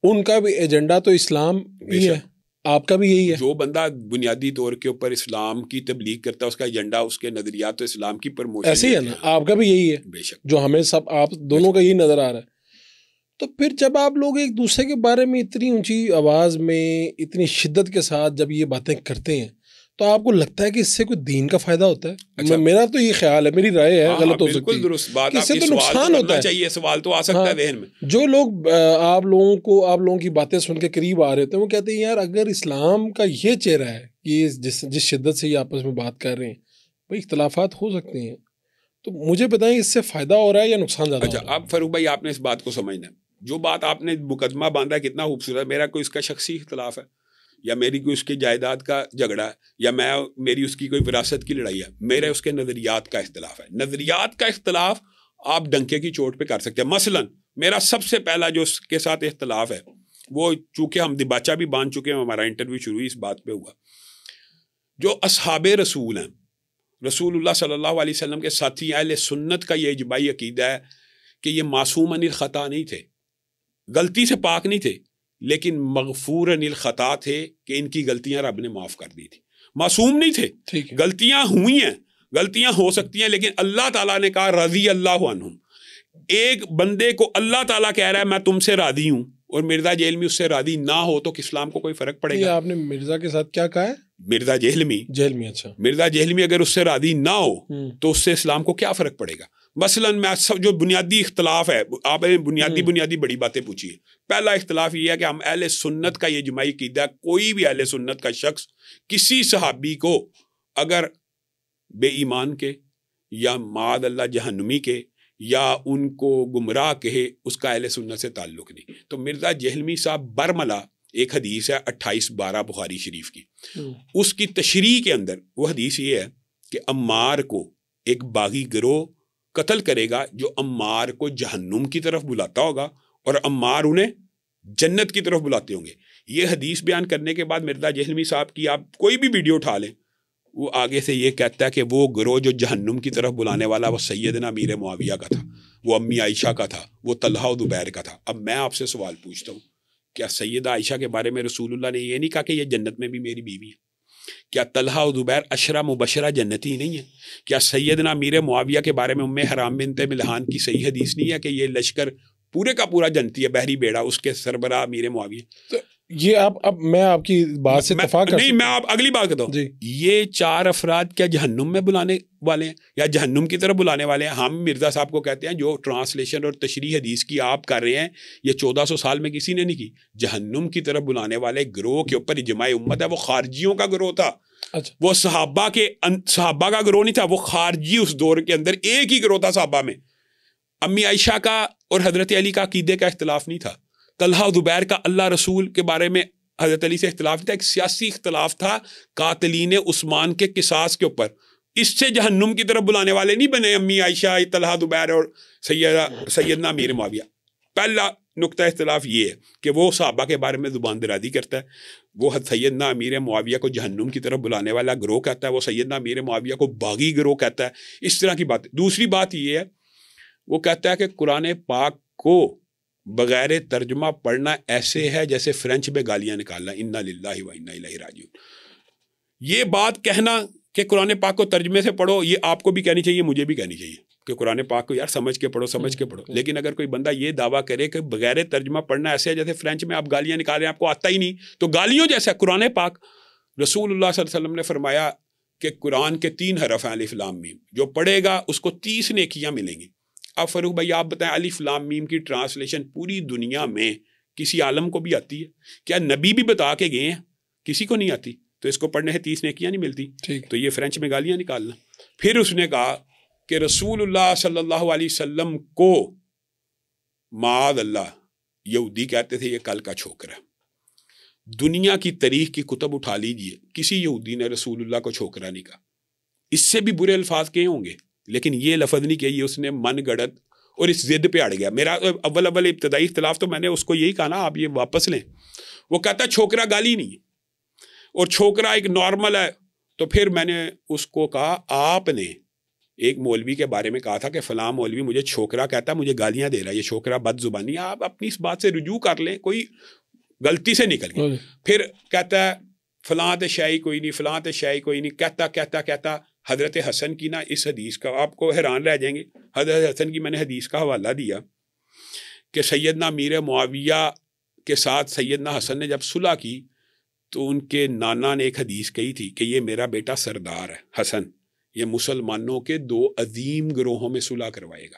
ان کا بھی ایجنڈا تو اسلام ہی ہے, آپ کا بھی یہی ہے. جو بندہ بنیادی طور کے اوپر اسلام کی تبلیغ کرتا ہے اس کا ایجنڈا, اس کے نظریات تو اسلام کی پروموشن ایسے ہی ہے نا, آپ کا بھی یہی ہے بے شک, جو ہمیں سب آپ دونوں کا یہی نظر آ رہا ہے. تو پھر جب آپ لوگ ایک دوسرے کے بارے میں اتنی اونچی آواز میں اتنی شدت کے ساتھ جب یہ باتیں کرتے ہیں تو آپ کو لگتا ہے کہ اس سے کوئی دین کا فائدہ ہوتا ہے؟ اچھا, میرا تو یہ خیال ہے, میری رائے ہے, غلط ہو سکتی ہے. بالکل درست بات, اس سے تو نقصان ہوتا ہے. چاہیے سوال تو آ سکتا ہے ذہن میں. جو لوگ آپ لوگوں کی باتیں سن کے قریب آ رہے تھے وہ کہتے ہیں یار اگر اسلام کا یہ چہرہ ہے کہ جس شدت سے یہ آپس میں بات کر رہے ہیں, بھائی اختلافات ہو سکتے ہیں, تو مجھے بتائیں اس سے فائدہ ہو رہا ہے یا نقصان زیادہ؟ اچھا اب فاروق بھائی آپ نے اس بات کو سمجھنا ہے, جو بات آپ نے مقدمہ باندھا ہے کتنا خوبصورت ہے. میرا کوئی اس کا شخصی اختلاف ہے یا میری کوئی اس کی جائیداد کا جھگڑا ہے یا میری اس کی کوئی وراثت کی لڑائی ہے, میرے اس کے نظریات کا اختلاف ہے. نظریات کا اختلاف آپ ڈنکے کی چوٹ پہ کر سکتے ہیں. مثلا میرا سب سے پہلا جو اس کے ساتھ اختلاف ہے وہ, چونکہ ہم دباچہ بھی باندھ چکے ہیں, ہمارا انٹرویو شروع اس بات پہ ہوا, جو اصحاب رسول ہیں, رسول اللہ صلی اللہ علیہ وسلم کے ساتھی اہل سنت کا یہ اجماعی عقیدہ ہے کہ یہ معصوم عن الخطا نہیں تھے, غلطی سے پاک نہیں تھے, لیکن مغفور عن الخطا تھے کہ ان کی غلطیاں رب نے معاف کر دی تھی. معصوم نہیں تھے, غلطیاں ہوئی ہیں, غلطیاں ہو سکتی ہیں, لیکن اللہ تعالیٰ نے کہا رضی اللہ عنہم ایک بندے کو اللہ تعالیٰ کہہ رہا ہے میں تم سے راضی ہوں اور مرزا جہلمی اس سے راضی نہ ہو تو اسلام کو کوئی فرق پڑے گا؟ آپ نے مرزا کے ساتھ کیا کہا ہے؟ مرزا جہلمی، اچھا، مرزا جہلمی اگر اس سے راضی نہ ہو تو اس سے اسلام کو کیا فرق پڑے گا؟ مثلاً میں سب جو بنیادی اختلاف ہے، آپ نے بنیادی بڑی باتیں پوچھی ہے. پہلا اختلاف یہ ہے کہ ہم اہل سنت کا یہ اجماعی عقیدہ، کوئی بھی اہل سنت کا شخص کسی صحابی کو اگر بے ایمان کے یا معاذ اللہ جہنمی کے یا ان کو گمراہ کہے، اس کا اہل سنت سے تعلق نہیں. تو مرزا جہلمی صاحب برملا ایک حدیث ہے 28/12 بخاری شریف کی، اس کی تشریح کے اندر وہ حدیث یہ ہے کہ عمار کو ایک باغی گروہ قتل کرے گا جو عمار کو جہنم کی طرف بلاتا ہوگا اور عمار انہیں جنت کی طرف بلاتے ہوں گے. یہ حدیث بیان کرنے کے بعد مرزا جہلمی صاحب کی آپ کوئی بھی ویڈیو اٹھا لیں، وہ آگے سے یہ کہتا ہے کہ وہ گروہ جو جہنم کی طرف بلانے والا وہ سیدنا امیر معاویہ کا تھا، وہ امی عائشہ کا تھا، وہ طلحہ و زبیر کا تھا. اب میں آپ سے سوال پوچھتا ہوں، کیا سیدہ عائشہ کے بارے میں رسول اللہ نے یہ نہیں کہا کہ یہ جنت میں بھی میری بیوی ہے؟ کیا طلحہ و زبیر عشرہ مبشرہ جنتی نہیں ہے؟ کیا سیدنا امیر معاویہ کے بارے میں ام حرام بنت ملحان کی صحیح حدیث نہیں ہے کہ یہ لشکر پورے کا پورا جنتی ہے، بحری بیڑا اس کے سربراہ امیر معاویہ؟ یہ اب میں آپ کی بات سے اتفاق نہیں، میں آپ اگلی بات کرتا ہوں جی. یہ 4 افراد کیا جہنم میں بلانے والے ہیں یا جہنم کی طرف بلانے والے ہیں؟ ہم مرزا صاحب کو کہتے ہیں جو ٹرانسلیشن اور تشریح حدیث کی آپ کر رہے ہیں یہ 1400 سال میں کسی نے نہیں کی. جہنم کی طرف بلانے والے گروہ کے اوپر اجماع امت ہے، وہ خارجیوں کا گروہ تھا. اچھا. وہ صحابہ کا گروہ نہیں تھا، وہ خارجی اس دور کے اندر ایک ہی گروہ تھا صحابہ میں. امی عائشہ کا اور حضرت علی کا عقیدے کا اختلاف نہیں تھا، طلحہ و زبیر کا اللہ رسول کے بارے میں حضرت علی سے اختلاف نہیں تھا، ایک سیاسی اختلاف تھا قاتلین عثمان کے قصاص کے اوپر. اس سے جہنم کی طرف بلانے والے نہیں بنے امی عائشہ، طلحہ زبیر اور سیدنا امیر معاویہ. پہلا نقطہ اختلاف یہ ہے کہ وہ صحابہ کے بارے میں زبان درازی کرتا ہے، وہ سیدنا امیر معاویہ کو جہنم کی طرف بلانے والا گروہ کہتا ہے، وہ سیدنا امیر معاویہ کو باغی گروہ کہتا ہے. اس طرح کی بات. دوسری بات یہ ہے وہ کہتا ہے کہ قرآن پاک کو بغیر ترجمہ پڑھنا ایسے ہے جیسے فرینچ میں گالیاں نکالنا، انا للہ و انا الیہ راجعون. یہ بات کہنا کہ قرآن پاک کو ترجمے سے پڑھو، یہ آپ کو بھی کہنی چاہیے، مجھے بھی کہنی چاہیے کہ قرآن پاک کو یار سمجھ کے پڑھو. لیکن اگر کوئی بندہ یہ دعویٰ کرے کہ بغیر ترجمہ پڑھنا ایسے ہے جیسے فرینچ میں آپ گالیاں نکال رہے ہیں، آپ کو آتا ہی نہیں، تو گالیوں جیسا قرآن پاک. رسول اللہ صلی اللہ علیہ وسلم نے فرمایا کہ قرآن کے 3 حرف ہیں الف لام میم، جو پڑھے گا اس کو 30 نیکیاں ملیں گی. اب فاروق بھائی آپ بتائیں الف لام میم کی ٹرانسلیشن پوری دنیا میں کسی عالم کو بھی آتی ہے؟ کیا نبی بھی بتا کے گئے ہیں؟ کسی کو نہیں آتی، تو اس کو پڑھنے سے 30 نیکیاں نہیں ملتی. تو یہ فرینچ میں گالیاں نکالنا. پھر اس نے کہا کہ رسول اللہ صلی اللہ علیہ وسلم کو معاذ اللہ یہودی کہتے تھے یہ کل کا چھوکرا. دنیا کی تاریخ کی کتب اٹھا لیجئے، کسی یہودی نے رسول اللہ کو چھوکرا نہیں کہا. اس سے بھی برے الفاظ کہے ہوں گے لیکن یہ لفظ نہیں کہی، اس نے من گڑت اور اس ضد پہ اڑ گیا. میرا اول ابتدائی اختلاف تو میں نے اس کو یہی کہا نا آپ یہ واپس لیں. وہ کہتا ہے چھوکرا گالی نہیں ہے اور چھوکرا ایک نارمل ہے. تو پھر میں نے اس کو کہا آپ نے ایک مولوی کے بارے میں کہا تھا کہ فلاں مولوی مجھے چھوکرا کہتا ہے، مجھے گالیاں دے رہا ہے، یہ چھوکرا بد زبانی. آپ اپنی اس بات سے رجوع کر لیں، کوئی غلطی سے نکل گئی. پھر کہتا ہے فلاں تے شاہی کوئی نہیں، فلاں تے شاہی کوئی نہیں. کہتا حضرت حسن کی نا اس حدیث کا آپ کو حیران رہ جائیں گے. حضرت حسن کی میں نے حدیث کا حوالہ دیا کہ سیدنا امیر معاویہ کے ساتھ سیدنا حسن نے جب صلح کی تو ان کے نانا نے ایک حدیث کہی تھی کہ یہ میرا بیٹا سردار ہے حسن، یہ مسلمانوں کے 2 عظیم گروہوں میں صلح کروائے گا.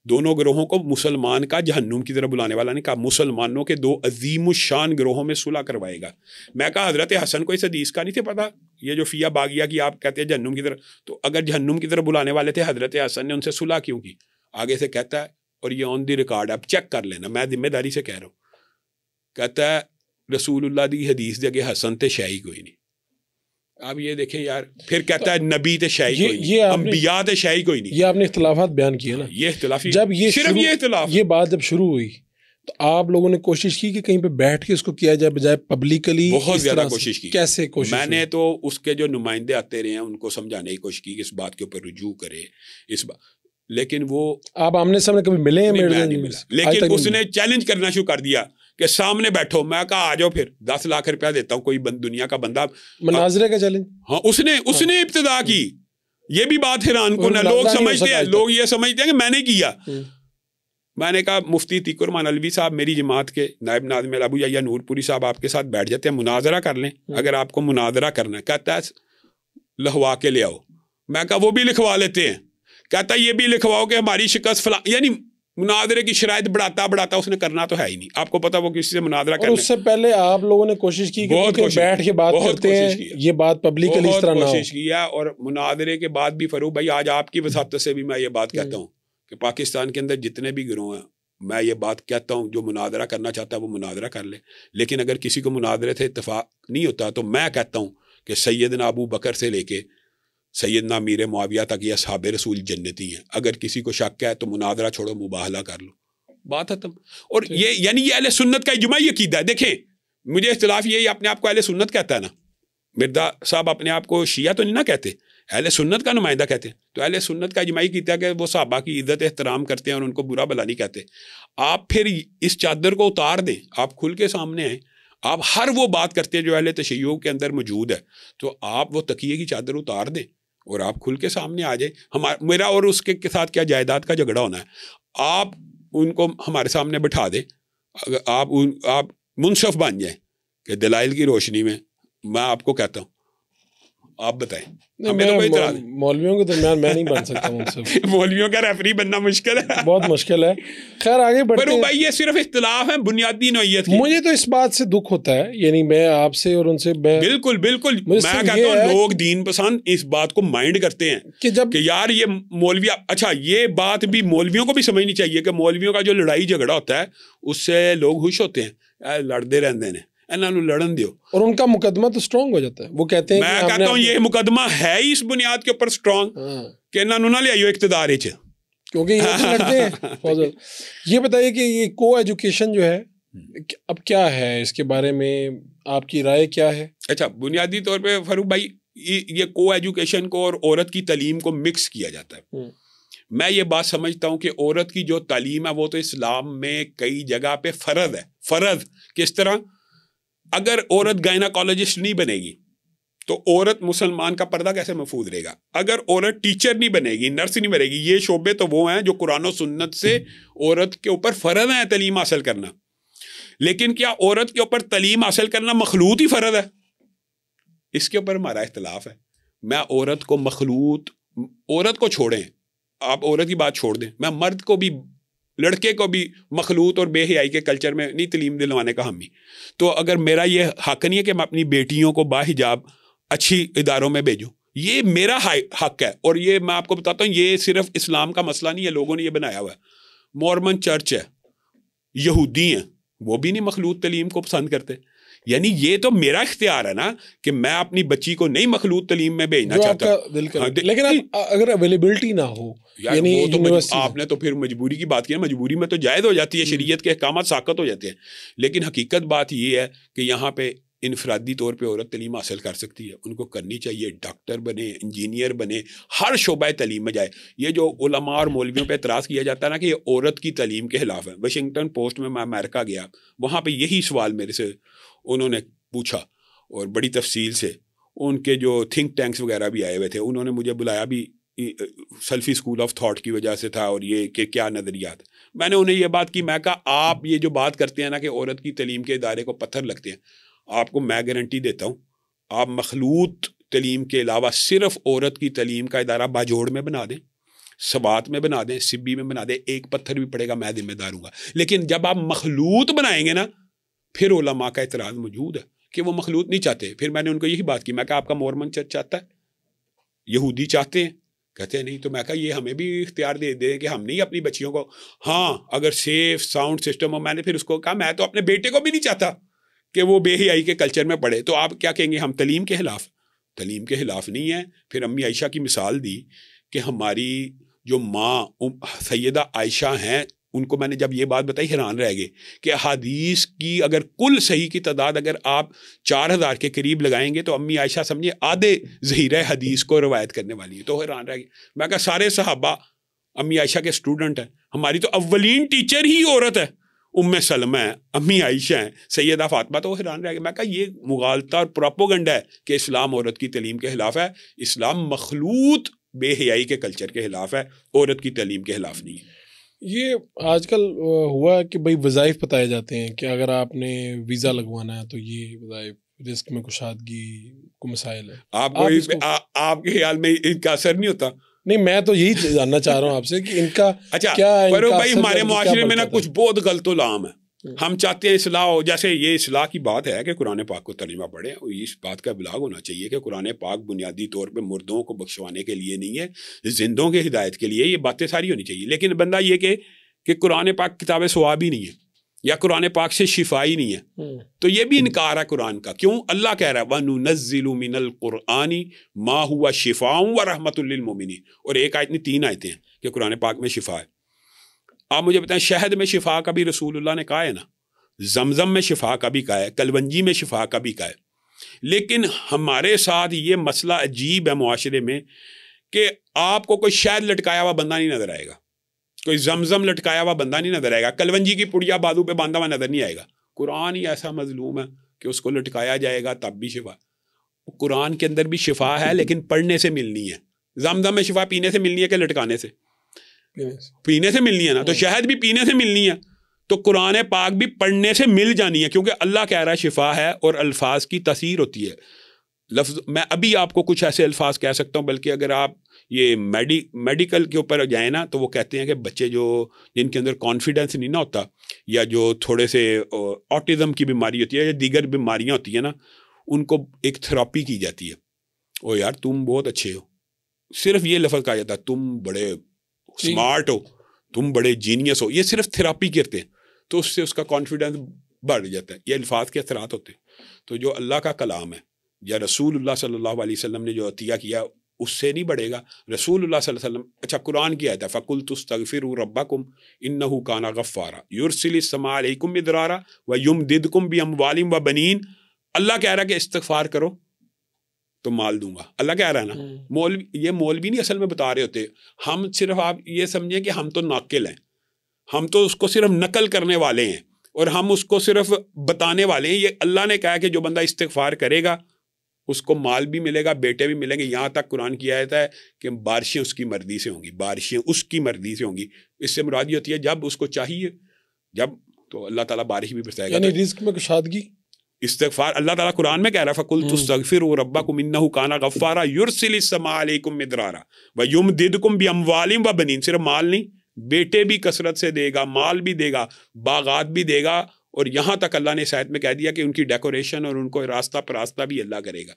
دونوں گروہوں کو مسلمان کا جہنم کی طرف بلانے والا نے کہا، مسلمانوں کے 2 عظیم الشان گروہوں میں صلح کروائے گا. میں کہا حضرت حسن کو اس حدیث کا نہیں تھے پتا، یہ جو فیا باغیہ کی آپ کہتے ہیں جہنم کی طرف، تو اگر جہنم کی طرف بلانے والے تھے حضرت حسن نے ان سے صلح کیوں کی؟ آگے سے کہتا ہے، اور یہ آن دی ریکارڈ آپ چیک کر لینا، میں ذمہ داری سے کہہ رہا ہوں، کہتا ہے رسول اللہ دی حدیث دے کہ حسن تے شاہی کوئی نہیں. آپ یہ دیکھیں یار. پھر کہتا ہے نبی تے شاہی کوئی نہیں، انبیاء تے شاہی کوئی نہیں. یہ آپ نے اختلافات بیان کیے نا، یہ اختلاف جب یہ اختلاف یہ بات جب شروع ہوئی تو آپ لوگوں نے کوشش کی کہ کہیں پہ بیٹھ کے اس کو کیا جائے بجائے پبلکلی؟ بہت زیادہ کوشش کی. کیسے کوشش؟ میں نے تو اس کے جو نمائندے آتے رہے ہیں ان کو سمجھانے کی کوشش کی کہ اس بات کے اوپر رجوع کرے اس بات، لیکن وہ آپ آمنے سامنے کبھی ملے ہیں؟ نہیں ملا. لیکن اس نے چیلنج کرنا شروع کر دیا کہ سامنے بیٹھو. میں کہا آ جاؤ، پھر 10 لاکھ روپیہ دیتا ہوں، کوئی دنیا کا بندہ. مناظرے کا چیلنج. ہاں اس نے ابتدا کی. یہ بھی بات حیران کن ہے، لوگ سمجھتے ہیں، لوگ یہ سمجھتے ہیں کہ میں نے کیا. میں نے کہا مفتی تیق الرحمان علوی صاحب میری جماعت کے نائب ناظم ابو یحییٰ نور پوری صاحب آپ کے ساتھ بیٹھ جاتے ہیں, مناظرہ کر لیں اگر آپ کو مناظرہ کرنا ہے. کہتا ہے لکھوا کے لے آؤ. میں کہا وہ بھی لکھوا لیتے ہیں. کہتا ہے یہ بھی لکھواؤ کہ ہماری شکست فلاں, یعنی مناظرے کی شرائط بڑھاتا اس نے کرنا تو ہے ہی نہیں. آپ کو پتا وہ کسی سے مناظرہ کرنا. اس سے پہلے آپ لوگوں نے کوشش کی کہ بیٹھ کے بات کرتے ہیں, یہ بات پبلکلی اس طرح نہ ہو. کوشش کیا, اور مناظرے کے بعد بھی فروغ بھائی آج آپ کی وساطت سے بھی میں یہ بات کہتا ہوں کہ پاکستان کے اندر جتنے بھی گروہ ہیں, میں یہ بات کہتا ہوں جو مناظرہ کرنا چاہتا ہے وہ مناظرہ کر لے. لیکن اگر کسی کو مناظرے سے اتفاق نہیں ہوتا تو میں کہتا ہوں کہ سیدنا ابو بکر سے لے کے سیدنا امیر معاویہ تک یہ اصحاب رسول جنتی ہیں. اگر کسی کو شک ہے تو مناظرہ چھوڑو, مباہلہ کر لو, بات ختم. اور یہ یعنی یہ اہل سنت کا اجماعی عقیدہ ہے. دیکھیں مجھے اختلاف یہی اپنے آپ کو اہل سنت کہتا ہے نا, مرزا صاحب اپنے آپ کو شیعہ تو نہیں نہ کہتے, اہل سنت کا نمائندہ کہتے ہیں. تو اہل سنت کا اجماعی کہتا ہے کہ وہ صحابہ کی عزت احترام کرتے ہیں اور ان کو برا بھلا نہیں کہتے. آپ پھر اس چادر کو اتار دیں, آپ کھل کے سامنے آئیں, آپ ہر وہ بات کرتے ہیں جو اہل تشیع کے اندر موجود ہے, تو آپ وہ تکیے کی چادر اتار دیں اور آپ کھل کے سامنے آ جائیں. میرا اور اس کے ساتھ کیا جائیداد کا جھگڑا ہونا ہے, آپ ان کو ہمارے سامنے بٹھا دیں, آپ منصف بن جائیں کہ دلائل کی روشنی میں میں آپ کو کہتا ہوں, آپ بتائیں. مولویوں کے درمیان میں نہیں بن سکتا منصف. مولویوں کا ریفری بننا مشکل ہے, بہت مشکل ہے. خیر آگے بڑھتے ہیں. بھائی یہ صرف اختلاف ہے بنیادی نوعیت کی. مجھے تو اس بات سے دکھ ہوتا ہے, یعنی میں آپ سے اور ان سے بالکل میں کہتا ہوں لوگ دین پسند اس بات کو مائنڈ کرتے ہیں کہ یار یہ مولوی, اچھا یہ بات بھی مولویوں کو بھی سمجھنی چاہیے کہ مولویوں کا جو لڑائی جھگڑا ہوتا ہے اس سے لوگ خوش ہوتے ہیں, لڑتے رہتے ہیں, لڑن دیو, اور ان کا مقدمہ تو سٹرونگ ہو جاتا ہے. وہ کہتے ہیں میں کہتا ہوں یہ مقدمہ ہے ہی اس بنیاد کے اوپر سٹرونگ کہ انہوں نہ لے آئیو اقتدار ہی, کیونکہ یہ لڑتے ہیں. یہ بتائیے کہ یہ کو ایجوکیشن جو ہے اب کیا ہے, اس کے بارے میں آپ کی رائے کیا ہے؟ اچھا بنیادی طور پہ فاروق بھائی یہ کو ایجوکیشن کو اور عورت کی تعلیم کو مکس کیا جاتا ہے. میں یہ بات سمجھتا ہوں کہ عورت کی جو تعلیم ہے وہ تو اسلام میں کئی جگہ پہ فرض ہے. فرض کس طرح, اگر عورت گائناکالوجسٹ نہیں بنے گی تو عورت مسلمان کا پردہ کیسے محفوظ رہے گا. اگر عورت ٹیچر نہیں بنے گی, نرس نہیں بنے گی, یہ شعبے تو وہ ہیں جو قرآن و سنت سے عورت کے اوپر فرض ہیں تعلیم حاصل کرنا. لیکن کیا عورت کے اوپر تعلیم حاصل کرنا مخلوط ہی فرض ہے؟ اس کے اوپر ہمارا اختلاف ہے. میں عورت کو مخلوط, عورت کو چھوڑیں, آپ عورت کی بات چھوڑ دیں, میں مرد کو بھی لڑکے کو بھی مخلوط اور بے حیائی کے کلچر میں نہیں تعلیم دلوانے کا حامی. تو اگر میرا یہ حق نہیں ہے کہ میں اپنی بیٹیوں کو باحجاب اچھی اداروں میں بھیجوں, یہ میرا حق ہے. اور یہ میں آپ کو بتاتا ہوں یہ صرف اسلام کا مسئلہ نہیں ہے, لوگوں نے یہ بنایا ہوا ہے. مورمن چرچ ہے, یہودی ہیں, وہ بھی نہیں مخلوط تعلیم کو پسند کرتے. یعنی یہ تو میرا اختیار ہے نا کہ میں اپنی بچی کو نہیں مخلوط تعلیم میں بھیجنا چاہتا. لیکن اگر اویلیبلٹی نہ ہو, یعنی آپ نے تو پھر مجبوری کی بات کی, مجبوری میں تو جائز ہو جاتی ہے, شریعت کے احکامات ساقط ہو جاتے ہیں. لیکن حقیقت بات یہ ہے کہ یہاں پہ انفرادی طور پہ عورت تعلیم حاصل کر سکتی ہے, ان کو کرنی چاہیے. ڈاکٹر بنے, انجینئر بنے, ہر شعبہ تعلیم میں جائے. یہ جو علماء اور مولویوں پہ اعتراض کیا جاتا ہے نا کہ یہ عورت کی تعلیم کے خلاف ہے. واشنگٹن پوسٹ میں امریکہ گیا, وہاں پہ یہی سوال میرے سے انہوں نے پوچھا اور بڑی تفصیل سے. ان کے جو تھنک ٹینکس وغیرہ بھی آئے ہوئے تھے, انہوں نے مجھے بلایا بھی, سلفی اسکول آف تھاٹ کی وجہ سے تھا, اور یہ کہ کیا نظریات. میں نے انہیں یہ بات کی, میں کہا آپ یہ جو بات کرتے ہیں نا کہ عورت کی تعلیم کے ادارے کو پتھر لگتے ہیں, آپ کو میں گارنٹی دیتا ہوں آپ مخلوط تعلیم کے علاوہ صرف عورت کی تعلیم کا ادارہ باجوڑ میں بنا دیں, سبات میں بنا دیں, سبی میں بنا دیں, ایک پتھر بھی پڑے گا میں ذمہ دار ہوں گا. لیکن جب آپ مخلوط بنائیں گے نا, پھر علماء کا اعتراض موجود ہے کہ وہ مخلوط نہیں چاہتے. پھر میں نے ان کو یہی بات کی, میں کہا آپ کا مورمن چرچ چاہتا ہے, یہودی چاہتے ہیں, کہتے ہیں نہیں. تو میں کہا یہ ہمیں بھی اختیار دے دیں کہ ہم نہیں اپنی بچیوں کو, ہاں اگر سیف ساؤنڈ سسٹم ہو. میں نے پھر اس کو کہا میں تو اپنے بیٹے کو بھی نہیں چاہتا کہ وہ بے حیائی کے کلچر میں پڑھے. تو آپ کیا کہیں گے, ہم تعلیم کے خلاف؟ تعلیم کے خلاف نہیں ہے. پھر امی عائشہ کی مثال دی کہ ہماری جو ماں سیدہ عائشہ ہیں, ان کو میں نے جب یہ بات بتائی حیران رہ گئے کہ احادیث کی اگر کل صحیح کی تعداد اگر آپ 4000 کے قریب لگائیں گے تو امی عائشہ سمجھے آدھے ذخیرہ حدیث کو روایت کرنے والی ہے. تو حیران رہ گئے. میں کہا سارے صحابہ امی عائشہ کے اسٹوڈنٹ ہیں, ہماری تو اولین ٹیچر ہی عورت ہے, ام سلمہ ہیں, امی عائشہ ہیں, سیدہ فاطمہ. تو حیران رہ گئے. میں کہا یہ مغالطہ اور پروپیگنڈا ہے کہ اسلام عورت کی تعلیم کے خلاف ہے. اسلام مخلوط بے حیائی کے کلچر کے خلاف ہے, عورت کی تعلیم کے خلاف نہیں ہے. یہ آج کل ہوا کہ بھائی وظائف بتائے جاتے ہیں کہ اگر آپ نے ویزا لگوانا ہے تو یہ وظائف، رزق میں کشادگی کو مسائل ہے. آپ کے خیال میں ان کا اثر نہیں ہوتا؟ نہیں، میں تو یہی جاننا چاہ رہا ہوں آپ سے کہ ان کا اچھا کیا، پر بھائی ہمارے معاشرے میں نا کچھ بہت غلط و لام ہے. ہم چاہتے ہیں اصلاح ہو، جیسے یہ اصلاح کی بات ہے کہ قرآن پاک کو ترجمہ پڑھیں، اس بات کا ابلاغ ہونا چاہیے کہ قرآن پاک بنیادی طور پہ مردوں کو بخشوانے کے لیے نہیں ہے، زندوں کے ہدایت کے لیے. یہ باتیں ساری ہونی چاہیے. لیکن بندہ یہ کہ قرآن پاک کتاب ثواب ہی نہیں ہے یا قرآن پاک سے شفا ہی نہیں ہے، تو یہ بھی انکار ہے قرآن کا. کیوں؟ اللہ کہہ رہا ہے وَنُنَزِّلُ مِنَ الْقُرْآنِ مَا هُوَ شِفَاءٌ وَرَحْمَةٌ لِّلْمُؤْمِنِينَ. اور ایک آیت میں 3 آیتیں ہیں کہ قرآن پاک میں شفا ہے. آپ مجھے بتائیں، شہد میں شفا کا بھی رسول اللہ نے کہا ہے نا، زمزم میں شفا کا بھی کہا ہے، کلونجی میں شفا کا بھی کہا ہے. لیکن ہمارے ساتھ یہ مسئلہ عجیب ہے معاشرے میں کہ آپ کو کوئی شہد لٹکایا ہوا بندہ نہیں نظر آئے گا، کوئی زمزم لٹکایا ہوا بندہ نہیں نظر آئے گا، کلونجی کی پڑیا بازو پہ باندھا ہوا نظر نہیں آئے گا. قرآن ہی ایسا مظلوم ہے کہ اس کو لٹکایا جائے گا تب بھی شفا. قرآن کے اندر بھی شفا ہے لیکن پڑھنے سے ملنی ہے. زمزم میں شفا پینے سے ملنی ہے کہ لٹکانے سے؟ پینے سے ملنی ہے نا. تو شہد بھی پینے سے ملنی ہے، تو قرآن پاک بھی پڑھنے سے مل جانی ہے، کیونکہ اللہ کہہ رہا ہے شفا ہے اور الفاظ کی تاثیر ہوتی ہے. لفظ میں ابھی آپ کو کچھ ایسے الفاظ کہہ سکتا ہوں، بلکہ اگر آپ یہ میڈیکل کے اوپر جائیں نا تو وہ کہتے ہیں کہ بچے جن کے اندر کانفیڈنس نہیں نہ ہوتا، یا جو تھوڑے سے آٹزم کی بیماری ہوتی ہے یا دیگر بیماریاں ہوتی ہیں نا، ان کو ایک تھراپی کی جاتی ہے. او یار تم بہت اچھے ہو، صرف یہ لفظ کہا جاتا ہے، تم بڑے اسمارٹ ہو، تم بڑے جینیس ہو. یہ صرف تھراپی کرتے ہیں تو اس سے اس کا کانفیڈنس بڑھ جاتا ہے. یہ الفاظ کے اثرات ہوتے ہیں. تو جو اللہ کا کلام ہے یا رسول اللہ صلی اللہ علیہ وسلم نے جو عطیہ کیا اس سے نہیں بڑھے گا. رسول اللہ صلی اللہ علیہ وسلم، اچھا قرآن کی آیت ہے فَقُلْتُ اسْتَغْفِرُوا رَبَّكُمْ إِنَّهُ كَانَ غَفَّارًا يُرْسِلِ السَّمَاءَ عَلَيْكُمْ مِدْرَارًا وَيُمْدِدْكُمْ بِأَمْوَالٍ وَبَنِينَ. اللہ کہہ رہا ہے کہ استغفار کرو تو مال دوں گا. اللہ کہہ رہا ہے نا. یہ مولوی نہیں اصل میں بتا رہے ہوتے. ہم صرف آپ یہ سمجھیں کہ ہم تو ناقل ہیں، ہم تو اس کو صرف نقل کرنے والے ہیں اور ہم اس کو صرف بتانے والے ہیں. یہ اللہ نے کہا ہے کہ جو بندہ استغفار کرے گا اس کو مال بھی ملے گا، بیٹے بھی ملیں گے. یہاں تک قرآن کی آیت ہے کہ بارشیں اس کی مرضی سے ہوں گی، بارشیں اس کی مرضی سے ہوں گی. اس سے مراد یہ ہوتی ہے جب اس کو چاہیے، جب تو اللہ تعالیٰ بارش بھی برسائے گا. یعنی رزق میں کشادگی، استغفار. اللہ تعالیٰ قرآن میں کہہ رہا ہے فَقُلْتُ اسْتَغْفِرُوا رَبَّكُمْ إِنَّهُ كَانَ غَفَّارًا يُرْسِلِ السَّمَاءَ عَلَيْكُمْ مِدْرَارًا وَيُمْدِدْكُمْ بِأَمْوَالٍ وَبَنِينَ. صرف مال نہیں، بیٹے بھی کثرت سے دے گا، مال بھی دے گا، باغات بھی دے گا. اور یہاں تک اللہ نے اس آیت میں کہہ دیا کہ ان کی ڈیکوریشن اور ان کو راستہ پراستہ بھی اللہ کرے گا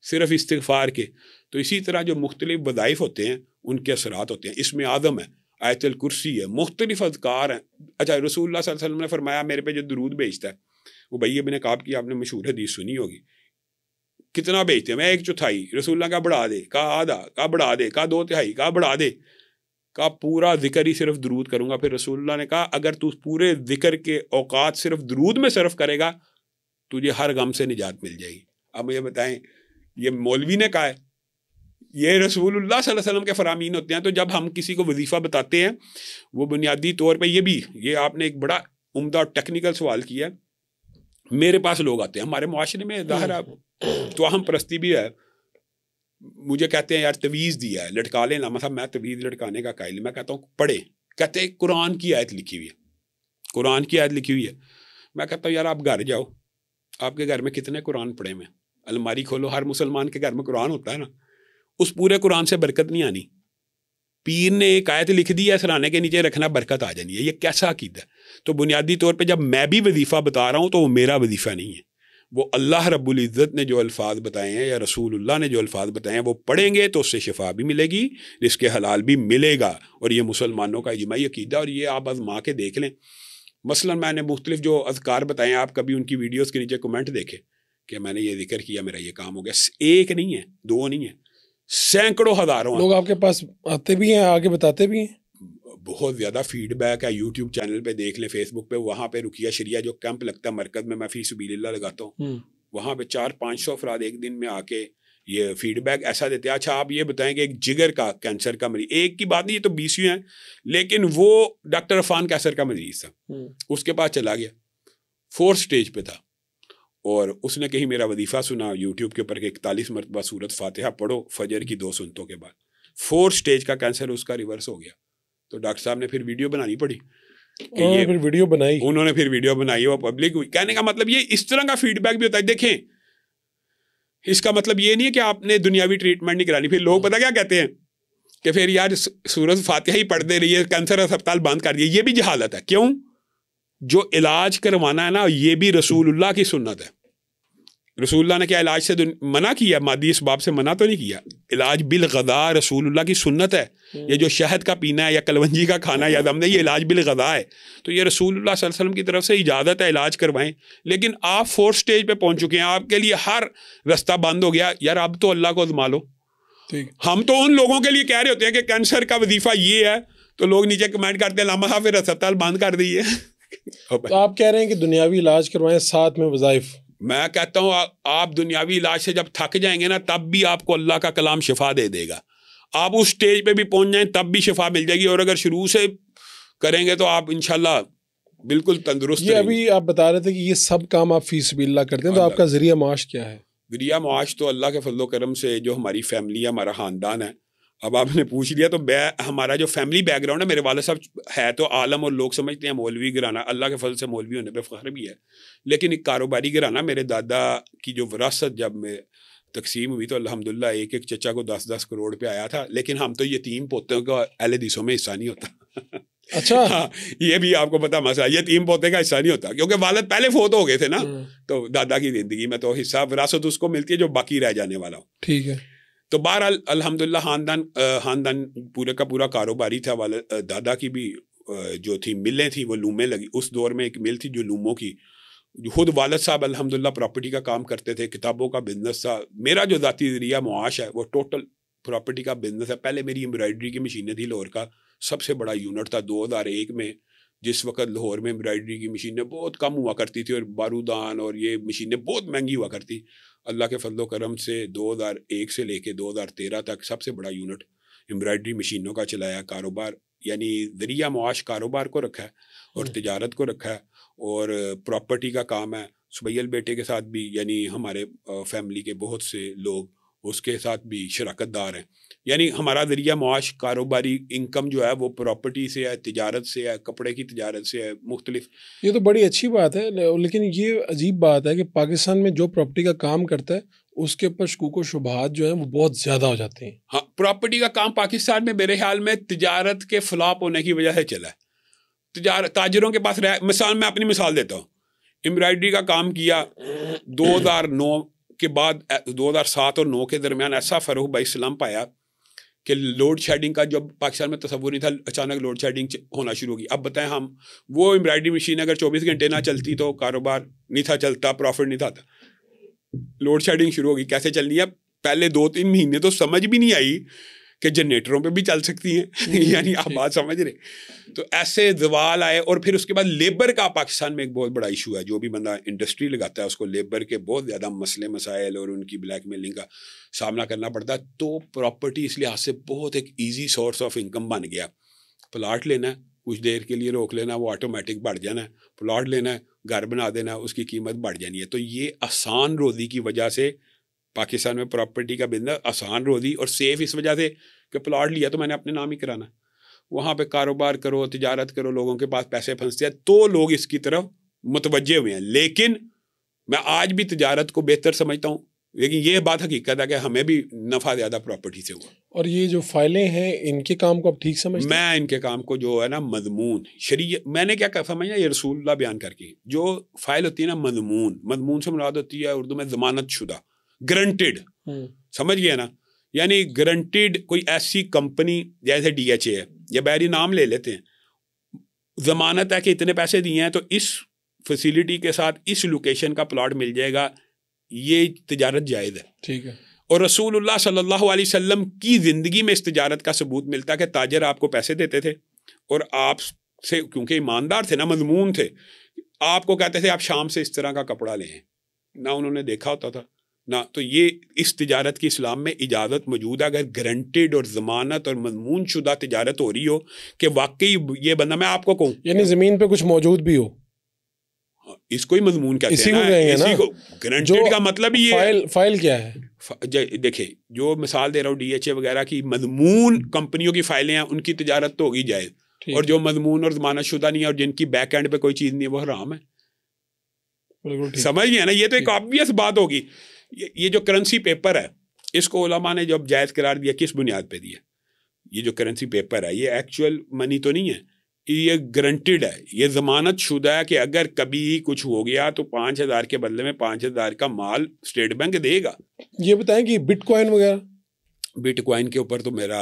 صرف استغفار کے. تو اسی طرح جو مختلف وظائف ہوتے ہیں ان کے اثرات ہوتے ہیں. اسم اعظم ہے، آیت الکرسی ہے، مختلف اذکار ہیں. اچھا رسول اللہ صلی اللہ علیہ وسلم نے فرمایا میرے پہ جو درود بھیجتا ہے، وہ بھائی ابن کعب کی آپ نے مشہور حدیث سنی ہوگی، کتنا بھیجتے ہیں؟ میں 1/4. رسول اللہ کا بڑھا دے، کہا آدھا، کہا بڑھا دے، کہا 2/3، کہا بڑھا دے، کہا پورا ذکر ہی صرف درود کروں گا. پھر رسول اللہ نے کہا اگر تو پورے ذکر کے اوقات صرف درود میں صرف کرے گا تجھے ہر غم سے نجات مل جائے گی. اب مجھے بتائیں، یہ مولوی نے کہا ہے، یہ رسول اللہ صلی اللہ علیہ وسلم کے فرامین ہوتے ہیں. تو جب ہم کسی کو وظیفہ بتاتے ہیں وہ بنیادی طور پہ یہ آپ نے ایک بڑا عمدہ اور ٹیکنیکل سوال کیا ہے. میرے پاس لوگ آتے ہیں ہمارے معاشرے میں، ظاہر تو اہم پرستی بھی ہے. مجھے کہتے ہیں یار تویز دیا ہے لٹکا لینا، مثلا میں تویز لٹکانے کا قائل. میں کہتا ہوں پڑھے، کہتے ہیں قرآن کی آیت لکھی ہوئی ہے، قرآن کی آیت لکھی ہوئی ہے. میں کہتا ہوں یار آپ گھر جاؤ، آپ کے گھر میں کتنے قرآن پڑھے میں؟ الماری کھولو، ہر مسلمان کے گھر میں قرآن ہوتا ہے نا. اس پورے قرآن سے برکت نہیں آنی. پیر نے ایک آیت لکھ دی ہے سرانے کے نیچے رکھنا برکت آ جانی ہے. یہ کیسا عقیدہ ہے؟ تو بنیادی طور پہ جب میں بھی وظیفہ بتا رہا ہوں تو وہ میرا وظیفہ نہیں ہے، وہ اللہ رب العزت نے جو الفاظ بتائے ہیں یا رسول اللہ نے جو الفاظ بتائے ہیں وہ پڑھیں گے تو اس سے شفا بھی ملے گی، رزق حلال بھی ملے گا. اور یہ مسلمانوں کا اجماعی عقیدہ. اور یہ آپ آزما کے دیکھ لیں. مثلا میں نے مختلف جو اذکار بتائے ہیں، آپ کبھی ان کی ویڈیوز کے نیچے کمنٹ دیکھے کہ میں نے یہ ذکر کیا میرا یہ کام ہو گیا. ایک نہیں ہے، دو نہیں ہے، سینکڑوں ہزاروں لوگ آپ کے پاس آتے بھی ہیں، آگے بتاتے بھی ہیں. بہت زیادہ فیڈ بیک ہے. یوٹیوب چینل پہ دیکھ لیں، فیس بک پہ، وہاں پہ رقیہ شریعہ جو کیمپ لگتا ہے مرکز میں فی سبیل اللہ لگاتا ہوں، وہاں پہ 400-500 افراد ایک دن میں آ کے یہ فیڈ بیک ایسا دیتے ہیں. اچھا آپ یہ بتائیں کہ ایک جگر کا کینسر کا مریض، ایک کی بات نہیں، یہ تو 20 ہیں، لیکن وہ ڈاکٹر عرفان کینسر کا مریض تھا. اس کے پاس چلا گیا، 4th سٹیج پہ تھا، اور اس نے کہیں میرا وظیفہ سنا یوٹیوب کے اوپر کہ 41 مرتبہ سورت فاتحہ پڑھو فجر کی 2 سنتوں کے بعد. 4th سٹیج کا کینسر اس کا ریورس ہو گیا. تو ڈاکٹر صاحب نے پھر ویڈیو بنانی پڑی, پھر ویڈیو بنائی, انہوں نے پھر ویڈیو بنائی, وہ پبلک ہوئی. کہنے کا مطلب یہ اس طرح کا فیڈ بیک بھی ہوتا ہے. دیکھیں اس کا مطلب یہ نہیں ہے کہ آپ نے دنیاوی ٹریٹمنٹ نہیں کرانی. پھر لوگ پتہ کیا کہتے ہیں کہ پھر یار سورۃ فاتحہ ہی پڑھتے رہیے, کینسر اسپتال بند کر دیے. یہ بھی جہالت ہے. کیوں؟ جو علاج کروانا ہے نا, یہ بھی رسول اللہ کی سنت ہے. رسول اللہ نے کیا علاج سے منع کیا؟ مادی اسباب سے منع تو نہیں کیا. علاج بالغذا رسول اللہ کی سنت ہے. یہ جو شہد کا پینا ہے یا کلونجی کا کھانا یا دم نے, یہ علاج بالغذا ہے. تو یہ رسول اللہ صلی اللہ علیہ وسلم کی طرف سے اجازت ہے, علاج کروائیں. لیکن آپ 4 سٹیج پہ پہنچ چکے ہیں, آپ کے لیے ہر رستہ بند ہو گیا. یار اب تو اللہ کو آزما لو. ہم تو ان لوگوں کے لیے کہہ رہے ہوتے ہیں کہ کینسر کا وظیفہ یہ ہے, تو لوگ نیچے کمنٹ کرتے ہیں علامہ صاحب پھر اسپتال بند کر دیے. تو آپ کہہ رہے ہیں کہ دنیاوی علاج کروائیں, ساتھ میں وظائف. میں کہتا ہوں آپ دنیاوی علاج سے جب تھک جائیں گے نا, تب بھی آپ کو اللہ کا کلام شفا دے دے گا. آپ اس سٹیج پہ بھی پہنچ جائیں تب بھی شفا مل جائے گی. اور اگر شروع سے کریں گے تو آپ انشاءاللہ بالکل تندرست. یہ ابھی آپ بتا رہے تھے کہ یہ سب کام آپ فی سبیل اللہ کرتے ہیں, تو آپ کا ذریعہ معاش کیا ہے؟ ذریعہ معاش تو اللہ کے فضل و کرم سے جو ہماری فیملی ہے, ہمارا خاندان ہے. اب آپ نے پوچھ لیا تو ہمارا جو فیملی بیک گراؤنڈ ہے, میرے والد صاحب ہے تو عالم اور لوگ سمجھتے ہیں مولوی گھرانہ. اللہ کے فضل سے مولوی ہونے پہ فخر بھی ہے, لیکن ایک کاروباری گھرانہ. میرے دادا کی جو وراثت جب میں تقسیم ہوئی تو الحمدللہ ایک ایک چچا کو 10-10 کروڑ پہ آیا تھا. لیکن ہم تو یتیم پوتوں کا اہل حدیثوں میں حصہ نہیں ہوتا. اچھا, ہاں یہ بھی آپ کو پتا مسئلہ, یتیم پوتے کا حصہ نہیں ہوتا کیونکہ والد پہلے فوت ہو گئے تھے نا. تو دادا کی زندگی میں تو حصہ وراثت اس کو ملتی ہے جو باقی رہ جانے والا ہو. ٹھیک ہے. تو بہرحال الحمدللہ خاندان پورے کا پورا کاروباری تھا. دادا کی بھی جو تھی ملیں تھیں وہ لومیں لگی. اس دور میں ایک مل تھی جو لوموں کی. خود والد صاحب الحمدللہ پراپرٹی کا کام کرتے تھے, کتابوں کا بزنس تھا. میرا جو ذاتی ذریعہ معاش ہے وہ ٹوٹل پراپرٹی کا بزنس ہے. پہلے میری امبرائڈری کی مشینیں تھی, لاہور کا سب سے بڑا یونٹ تھا 2001 میں. جس وقت لاہور میں امبرائڈری کی مشینیں بہت کم ہوا کرتی تھی اور بارودان اور یہ مشینیں بہت مہنگی ہوا کرتی. اللہ کے فضل و کرم سے 2001 سے لے کے 2013 تک سب سے بڑا یونٹ امبرائڈری مشینوں کا چلایا. کاروبار یعنی ذریعہ معاش کاروبار کو رکھا ہے اور تجارت کو رکھا ہے, اور پراپرٹی کا کام ہے. سبیل بیٹے کے ساتھ بھی یعنی ہمارے فیملی کے بہت سے لوگ اس کے ساتھ بھی شراکت دار ہیں. یعنی ہمارا ذریعہ معاش کاروباری انکم جو ہے وہ پراپرٹی سے ہے, تجارت سے ہے, کپڑے کی تجارت سے ہے, مختلف. یہ تو بڑی اچھی بات ہے, لیکن یہ عجیب بات ہے کہ پاکستان میں جو پراپرٹی کا کام کرتا ہے اس کے اوپر شکوک و شبہات جو ہیں وہ بہت زیادہ ہو جاتے ہیں. ہاں, پراپرٹی کا کام پاکستان میں میرے خیال میں تجارت کے فلاپ ہونے کی وجہ سے چلا ہے. تاجروں کے پاس مثال میں اپنی مثال دیتا ہوں. امبرائڈری کا کام کیا 2009 کے بعد 2007 اور 2009 کے درمیان ایسا فروغ بھائی اسلام پایا کہ لوڈ شیڈنگ کا جو پاکستان میں تصور نہیں تھا, اچانک لوڈ شیڈنگ ہونا شروع ہوگی. اب بتائیں ہم وہ امبرائڈری مشین اگر 24 گھنٹے نہ چلتی تو کاروبار نہیں تھا چلتا, پروفٹ نہیں تھا. لوڈ شیڈنگ شروع ہوگی, کیسے چلنی ہے؟ پہلے 2-3 مہینے تو سمجھ بھی نہیں آئی کہ جنریٹروں پہ بھی چل سکتی ہیں. یعنی آپ بات سمجھ رہے. تو ایسے زوال آئے, اور پھر اس کے بعد لیبر کا پاکستان میں ایک بہت بڑا ایشو ہے. جو بھی بندہ انڈسٹری لگاتا ہے اس کو لیبر کے بہت زیادہ مسئلے مسائل اور ان کی بلیک میلنگ کا سامنا کرنا پڑتا ہے. تو پراپرٹی اس لحاظ سے بہت ایک ایزی سورس آف انکم بن گیا. پلاٹ لینا ہے, کچھ دیر کے لیے روک لینا, وہ آٹومیٹک بڑھ جانا ہے. پلاٹ لینا ہے, گھر بنا دینا, اس کی قیمت بڑھ جانی ہے. تو یہ آسان روزی کی وجہ سے پاکستان میں پراپرٹی کا بزنس آسان روزی اور سیف اس وجہ سے کہ پلاٹ لیا تو میں نے اپنے نام ہی کرانا, وہاں پہ کاروبار کرو, تجارت کرو, لوگوں کے پاس پیسے پھنستے ہیں تو لوگ اس کی طرف متوجہ ہوئے ہیں. لیکن میں آج بھی تجارت کو بہتر سمجھتا ہوں, لیکن یہ بات حقیقت ہے کہ ہمیں بھی نفع زیادہ پراپرٹی سے ہوا. اور یہ جو فائلیں ہیں ان کے کام کو اب ٹھیک سمجھتے ہیں؟ میں ان کے کام کو جو ہے نا مضمون شریعت, میں نے کیا سمجھنا, یہ رسول اللہ بیان کر کے جو فائل ہوتی ہے نا مضمون سے مراد ہوتی ہے اردو میں ضمانت شدہ, گرنٹڈ. سمجھ گئے نا, یعنی گرنٹڈ کوئی ایسی کمپنی جیسے DHA ہے یا بحری نام لے لیتے ہیں, ضمانت ہے کہ اتنے پیسے دیے ہیں تو اس فیسیلیٹی کے ساتھ اس لوکیشن کا پلاٹ مل جائے گا, یہ تجارت جائز ہے. ٹھیک ہے. اور رسول اللہ صلی اللہ علیہ وسلم کی زندگی میں اس تجارت کا ثبوت ملتا ہے کہ تاجر آپ کو پیسے دیتے تھے اور آپ سے کیونکہ ایماندار تھے نا, مضمون تھے, آپ کو کہتے تھے آپ شام سے اس طرح کا کپڑا لیں, نہ انہوں نے دیکھا ہوتا تھا نہ. تو یہ اس تجارت کی اسلام میں اجازت موجود ہے اگر گارنٹیڈ اور ضمانت اور مضمون شدہ تجارت ہو رہی ہو کہ واقعی یہ بندہ, میں آپ کو کہوں یعنی زمین پہ کچھ موجود بھی ہو. اس کو ہی مضمون کہتے اسی ہیں کو کہیں گے نا. اسی کو گرانٹیڈ کا مطلب ہی یہ فائل کیا ہے؟ دیکھیں جو مثال دے رہا ہوں ڈی ایچ اے وغیرہ کی مضمون کمپنیوں کی فائلیں ہیں ان کی تجارت تو ہوگی جائز, اور جو مضمون اور ضمانت شدہ نہیں ہے اور جن کی بیک اینڈ پہ کوئی چیز نہیں ہے وہ حرام ہے. سمجھ گئے نا, یہ تو ایک آبویس بات ہوگی. یہ جو کرنسی پیپر ہے اس کو علماء نے جب جائز قرار دیا کس بنیاد پہ دیا؟ یہ جو کرنسی پیپر ہے یہ ایکچوئل منی تو نہیں ہے, یہ گارنٹیڈ ہے, یہ ضمانت شدہ ہے کہ اگر کبھی کچھ ہو گیا تو 5,000 کے بدلے میں 5,000 کا مال اسٹیٹ بینک دے گا. یہ بتائیں کہ بٹ کوائن وغیرہ, بٹ کوائن کے اوپر تو میرا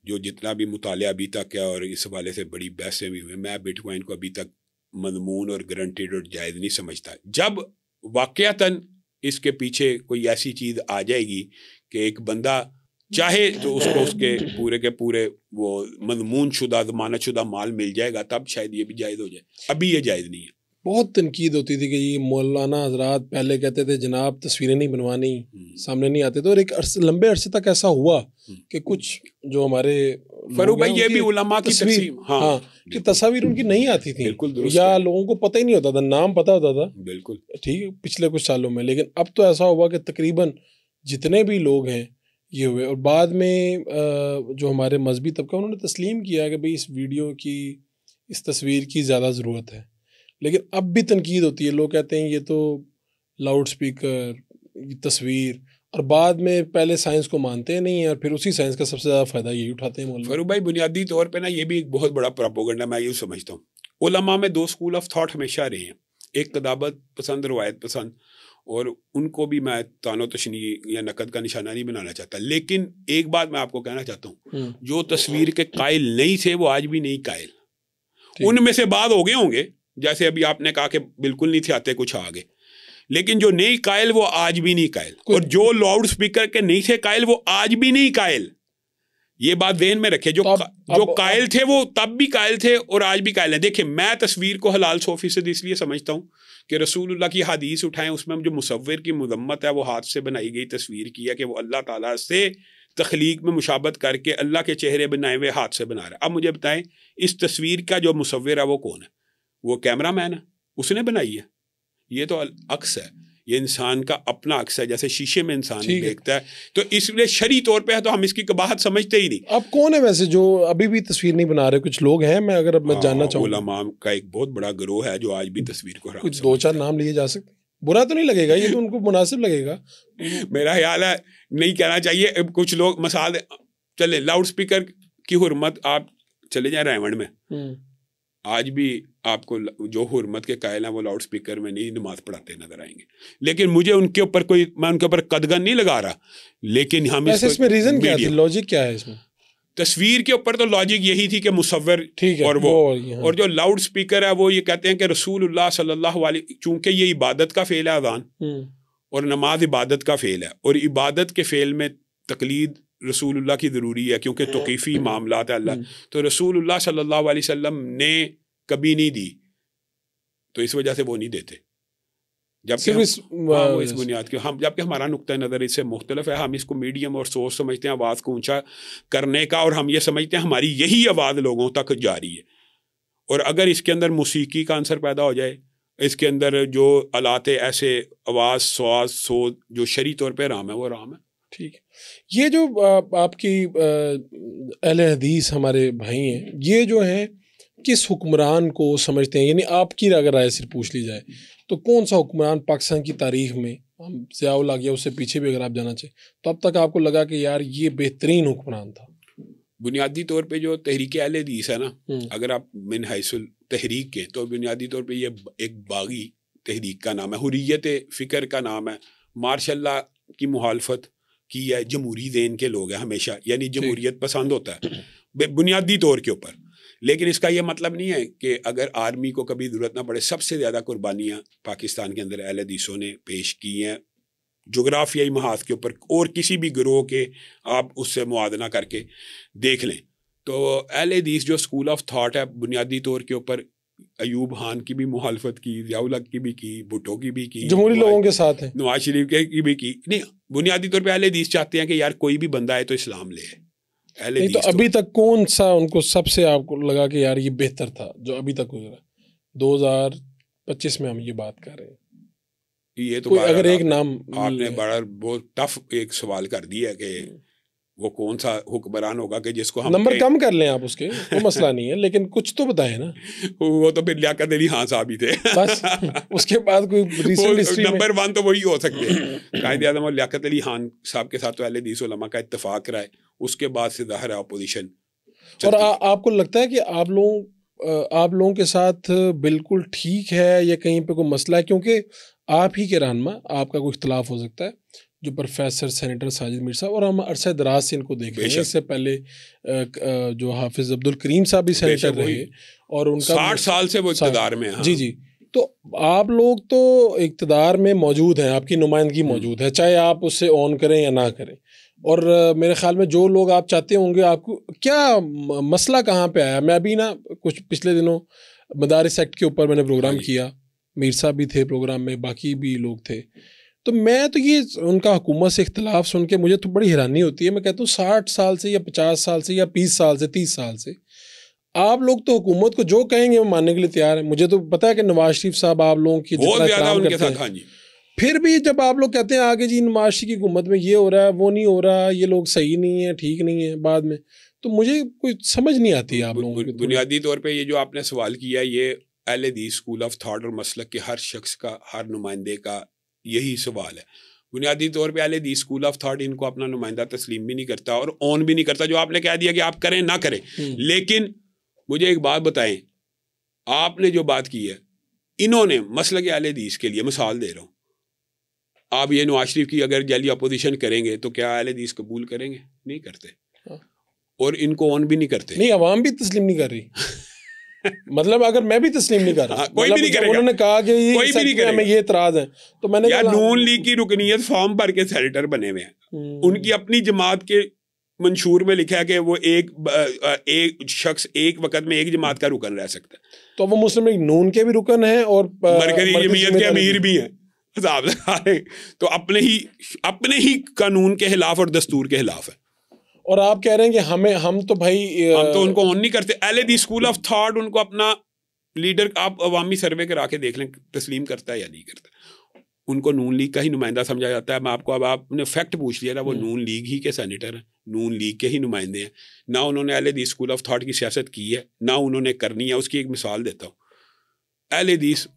جو جتنا بھی مطالعہ ابھی تک ہے اور اس حوالے سے بڑی بحثیں بھی ہوئی, میں بٹ کوائن کو ابھی تک مضمون اور گارنٹیڈ اور جائز نہیں سمجھتا. جب واقعتاً اس کے پیچھے کوئی ایسی چیز آ جائے گی کہ ایک بندہ چاہے تو اس کو اس کے پورے وہ مضمون شدہ ضمانت شدہ مال مل جائے گا, تب شاید یہ بھی جائز ہو جائے. ابھی یہ جائز نہیں ہے. بہت تنقید ہوتی تھی کہ یہ مولانا حضرات پہلے کہتے تھے جناب تصویریں نہیں بنوانی, سامنے نہیں آتے تھے, اور ایک لمبے عرصے تک ایسا ہوا کہ کچھ جو ہمارے فروغ بھائی یہ بھی علماء کی تصویر کہ تصاویر ان کی نہیں آتی تھی, یا لوگوں کو پتہ ہی نہیں ہوتا تھا, نام پتہ ہوتا تھا بالکل ٹھیک ہے پچھلے کچھ سالوں میں, لیکن اب تو ایسا ہوا کہ تقریباً جتنے بھی لوگ ہیں یہ ہوئے. اور بعد میں جو ہمارے مذہبی طبقہ انہوں نے تسلیم کیا کہ بھئی اس ویڈیو کی اس تصویر کی زیادہ ضرورت ہے, لیکن اب بھی تنقید ہوتی ہے. لوگ کہتے ہیں یہ تو لاؤڈ سپیکر, تصویر, اور بعد میں پہلے سائنس کو مانتے نہیں ہیں اور پھر اسی سائنس کا سب سے زیادہ فائدہ یہی اٹھاتے ہیں. فروغ بھائی بنیادی طور پہ نا یہ بھی ایک بہت بڑا پروپیگنڈا میں یہ سمجھتا ہوں. علماء میں 2 اسکول آف تھاٹ ہمیشہ رہے ہیں, ایک قدامت پسند روایت پسند, اور ان کو بھی میں تان و تشنیع یا نقد کا نشانہ نہیں بنانا چاہتا. لیکن ایک بات میں آپ کو کہنا چاہتا ہوں, جو تصویر کے قائل نہیں تھے وہ آج بھی نہیں قائل. ان میں سے بعض ہو گئے ہوں گے, جیسے ابھی آپ نے کہا کہ بالکل نہیں تھے آتے کچھ آگے, لیکن جو نہیں قائل وہ آج بھی نہیں قائل, اور جو لاؤڈ سپیکر کے نہیں تھے قائل وہ آج بھی نہیں قائل. یہ بات ذہن میں رکھے, جو قائل تھے وہ تب بھی قائل تھے اور آج بھی قائل ہیں. دیکھیں میں تصویر کو حلال 100% اس لیے سمجھتا ہوں کہ رسول اللہ کی حدیث اٹھائیں, اس میں جو مصور کی مذمت ہے وہ ہاتھ سے بنائی گئی تصویر کی ہے کہ وہ اللہ تعالیٰ سے تخلیق میں مشابہت کر کے اللہ کے چہرے بنائے ہوئے ہاتھ سے بنا رہا ہے. اب مجھے بتائیں اس تصویر کا جو مصور ہے وہ کون ہے؟ وہ کیمرہ مین ہے, اس نے بنائی ہے. یہ تو عکس ہے, یہ انسان کا اپنا عکس ہے, جیسے شیشے میں انسان دیکھتا ہے. تو اس لیے شرعی طور پہ ہے تو ہم اس کی قباحت سمجھتے ہی نہیں. اب کون ہے ویسے جو ابھی بھی تصویر نہیں بنا رہے؟ کچھ لوگ ہیں, میں اگر میں جاننا چاہوں. علماء کا ایک بہت بڑا گروہ ہے جو آج بھی تصویر کو کچھ 2-4 نام لیے جا سکتے, برا تو نہیں لگے گا, یہ تو ان کو مناسب لگے گا. میرا خیال ہے نہیں کہنا چاہیے. کچھ لوگ مثال چلے لاؤڈ سپیکر کی حرمت, آپ چلے جائیں ریونڈ میں, آج بھی آپ کو جو حرمت کے قائل ہیں وہ لاؤڈ سپیکر میں نہیں نماز پڑھاتے نظر آئیں گے. لیکن مجھے ان کے اوپر میں ان کے اوپر قدغن نہیں لگا رہا, لیکن ہم اس میں ریزن کیا ہے, لاجک کیا ہے اس میں؟ تصویر کے اوپر تو لاجک یہی تھی کہ مصور اور وہ, اور جو لاؤڈ سپیکر ہے وہ یہ کہتے ہیں کہ رسول اللہ صلی اللہ علیہ, چونکہ یہ عبادت کا فعل ہے اذان, اور نماز عبادت کا فعل ہے, اور عبادت کے فعل میں تقلید رسول اللہ کی ضروری ہے کیونکہ توقیفی معاملات ہے اللہ, تو رسول اللہ صلی اللہ علیہ وسلم نے کبھی نہیں دی, تو اس وجہ سے وہ نہیں دیتے. جبکہ اس بنیاد کے ہم, جبکہ ہمارا نقطۂ نظر اس سے مختلف ہے. ہم اس کو میڈیم اور سورس سمجھتے ہیں آواز کو اونچا کرنے کا, اور ہم یہ سمجھتے ہیں ہماری یہی آواز لوگوں تک جاری ہے. اور اگر اس کے اندر موسیقی کا عنصر پیدا ہو جائے, اس کے اندر جو آلات ایسے آواز سواز سوز جو شرعی طور پہ حرام ہے وہ حرام ہے. ٹھیک ہے. یہ جو آپ کی اہل حدیث ہمارے بھائی ہیں, یہ جو ہیں کس حکمران کو سمجھتے ہیں, یعنی آپ کی اگر رائے صرف پوچھ لی جائے تو کون سا حکمران پاکستان کی تاریخ میں, ہم ضیاء الحق یا اس سے پیچھے بھی اگر آپ جانا چاہیں تو اب تک آپ کو لگا کہ یار یہ بہترین حکمران تھا؟ بنیادی طور پہ جو تحریک اہل حدیث ہے نا, اگر آپ من حیث التحریک کے, تو بنیادی طور پہ یہ ایک باغی تحریک کا نام ہے, حریت فکر کا نام ہے, ماشاء اللہ کی مخالفت کی ہے, جمہوری ذہن کے لوگ ہیں ہمیشہ, یعنی جمہوریت پسند ہوتا ہے بنیادی طور کے اوپر. لیکن اس کا یہ مطلب نہیں ہے کہ اگر آرمی کو کبھی ضرورت نہ پڑے, سب سے زیادہ قربانیاں پاکستان کے اندر اہل حدیثوں نے پیش کی ہیں جغرافیائی محاذ کے اوپر, اور کسی بھی گروہ کے آپ اس سے موازنہ کر کے دیکھ لیں. تو اہل حدیث جو اسکول آف تھاٹ ہے, بنیادی طور کے اوپر ایوب خان کی بھی مخالفت کی, ضیاء الحق کی بھی کی, بھٹو کی بھی کی, جمہوری لوگوں کے ساتھ ہیں, نواز شریف کی بھی کی. نہیں, بنیادی طور پہ اہل حدیث چاہتے ہیں کہ یار کوئی بھی بندہ ہے تو اسلام لے. نہیں تو ابھی تک کون سا ان کو سب سے آپ کو لگا کہ یار یہ بہتر تھا جو ابھی تک گزرا؟ 25 میں ہم یہ بات کر رہے ہیں. یہ تو کوئی اگر ایک نام آپ نے بڑا بہت ٹف ایک سوال کر دیا کہ وہ کون سا حکمران ہوگا کہ جس کو ہم نمبر کم کر لیں آپ اس کے، کوئی مسئلہ نہیں ہے، لیکن کچھ تو بتائیں نا. وہ تو پھر لیاقت علی خان صاحب ہی تھے بس اس کے بعد کوئی ریسنٹ ہسٹری میں نمبر 1 تو وہی ہو سکتے ہیں. قائد اعظم اور لیاقت علی خان صاحب کے ساتھ تو اہل حدیث علماء کا اتفاق رہا ہے. اس کے بعد سے ظاہر ہے اپوزیشن. اور آپ کو لگتا ہے کہ آپ لوگوں کے ساتھ بالکل ٹھیک ہے یا کہیں پہ کوئی مسئلہ ہے؟ کیونکہ آپ ہی کے رہنما، آپ کا کوئی اختلاف ہو سکتا ہے، جو پروفیسر سینیٹر ساجد میر صاحب، اور ہم عرصہ دراز سے ان کو دیکھ رہے ہیں. اس سے پہلے جو حافظ عبدالکریم صاحب بھی سینیٹر رہے اور ان کا 60 سال سے وہ اقتدار میں ہیں. جی جی. تو آپ لوگ تو اقتدار میں موجود ہیں، آپ کی نمائندگی موجود ہے، چاہے آپ اس سے آن کریں یا نہ کریں. اور میرے خیال میں جو لوگ آپ چاہتے ہوں گے، آپ کو کیا مسئلہ کہاں پہ آیا؟ میں ابھی نا کچھ پچھلے دنوں مدارس ایکٹ کے اوپر میں نے پروگرام کیا، میر صاحب بھی تھے پروگرام میں، باقی بھی لوگ تھے. تو میں تو یہ ان کا حکومت سے اختلاف سن کے مجھے تو بڑی حیرانی ہوتی ہے. میں کہتا ہوں 60 سال سے یا 50 سال سے یا 20 سال سے 30 سال سے آپ لوگ تو حکومت کو جو کہیں گے وہ ماننے کے لیے تیار ہیں. مجھے تو پتا ہے کہ نواز شریف صاحب آپ لوگوں کی جتنا احترام کرتے ہیں، پھر بھی جب آپ لوگ کہتے ہیں آگے جی نواز شریف کی حکومت میں یہ ہو رہا ہے، وہ نہیں ہو رہا، یہ لوگ صحیح نہیں ہیں، ٹھیک نہیں ہیں، بعد میں تو مجھے کوئی سمجھ نہیں آتی آپ لوگوں کی. بنیادی طور پہ یہ جو آپ نے سوال کیا، یہ اہل حدیث اسکول آف تھاٹ اور مسلک کے ہر شخص کا، ہر نمائندے کا یہی سوال ہے. بنیادی طور پہ اہل حدیث اسکول آف تھاٹ ان کو اپنا نمائندہ تسلیم بھی نہیں کرتا اور اون بھی نہیں کرتا. جو آپ نے کہہ دیا کہ آپ کریں نہ کریں، لیکن مجھے ایک بات بتائیں، آپ نے جو بات کی ہے، انہوں نے مسلک اہل حدیث کے لیے مثال دے رہا ہوں، آپ یہ نواز شریف کی اگر جعلی اپوزیشن کریں گے تو کیا اہل حدیث قبول کریں گے؟ نہیں کرتے، اور ان کو اون بھی نہیں کرتے. نہیں، عوام بھی تسلیم نہیں کر رہی. مطلب اگر میں بھی تسلیم نہیں کر رہا، کوئی بھی نہیں کرے گا. انہوں نے کہا کہ کوئی بھی نہیں کرے ہمیں یہ اعتراض ہے، تو میں نے کہا نون لیگ کی رکنیت فارم بھر کے سینیٹر بنے ہوئے ہیں، ان کی اپنی جماعت کے منشور میں لکھا ہے کہ وہ ایک شخص ایک وقت میں ایک جماعت کا رکن رہ سکتا ہے. تو وہ مسلم لیگ نون کے بھی رکن ہیں اور مرکزی جمعیت کے امیر بھی ہیں. تو اپنے ہی قانون کے خلاف اور دستور کے خلاف ہے. اور آپ کہہ رہے ہیں کہ ہم تو بھائی ہم تو ان کو اون نہیں کرتے. اہل حدیث اسکول آف تھاٹ ان کو اپنا لیڈر، آپ عوامی سروے کرا کے دیکھ لیں تسلیم کرتا ہے یا نہیں کرتا. ان کو نون لیگ کا ہی نمائندہ سمجھا جاتا ہے. میں آپ کو، اب آپ نے فیکٹ پوچھ لیا نا، وہ نون لیگ ہی کے سینیٹر ہیں، نون لیگ کے ہی نمائندے ہیں. نہ انہوں نے اہل حدیث اسکول آف تھاٹ کی سیاست کی ہے، نہ انہوں نے کرنی ہے. اس کی ایک مثال دیتا ہوں. اہل حدیث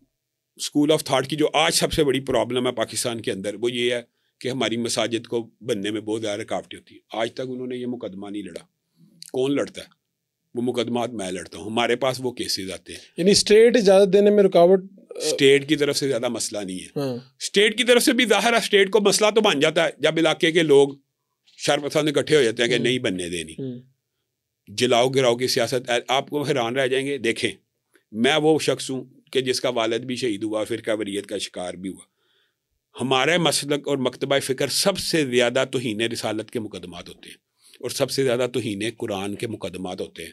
اسکول آف تھاٹ کی جو آج سب سے بڑی پرابلم ہے پاکستان کے اندر، وہ یہ ہے کہ ہماری مساجد کو بننے میں بہت زیادہ رکاوٹیں ہوتی ہیں. آج تک انہوں نے یہ مقدمہ نہیں لڑا. کون لڑتا ہے وہ مقدمات؟ میں لڑتا ہوں. ہمارے پاس وہ کیسز آتے ہیں. یعنی اسٹیٹ اجازت دینے میں رکاوٹ اسٹیٹ کی طرف سے زیادہ مسئلہ نہیں ہے. اسٹیٹ کی طرف سے بھی ظاہر ہے اسٹیٹ کو مسئلہ تو بن جاتا ہے جب علاقے کے لوگ شرپسند اکٹھے ہو جاتے ہیں کہ نہیں بننے دینی. جلاؤ گراؤ کی سیاست، آپ کو حیران رہ جائیں گے. دیکھیں، میں وہ شخص ہوں کہ جس کا والد بھی شہید ہوا، فرقہ واریت کا شکار بھی ہوا. ہمارے مسلک اور مکتبہ فکر سب سے زیادہ توہین رسالت کے مقدمات ہوتے ہیں اور سب سے زیادہ توہین قرآن کے مقدمات ہوتے ہیں.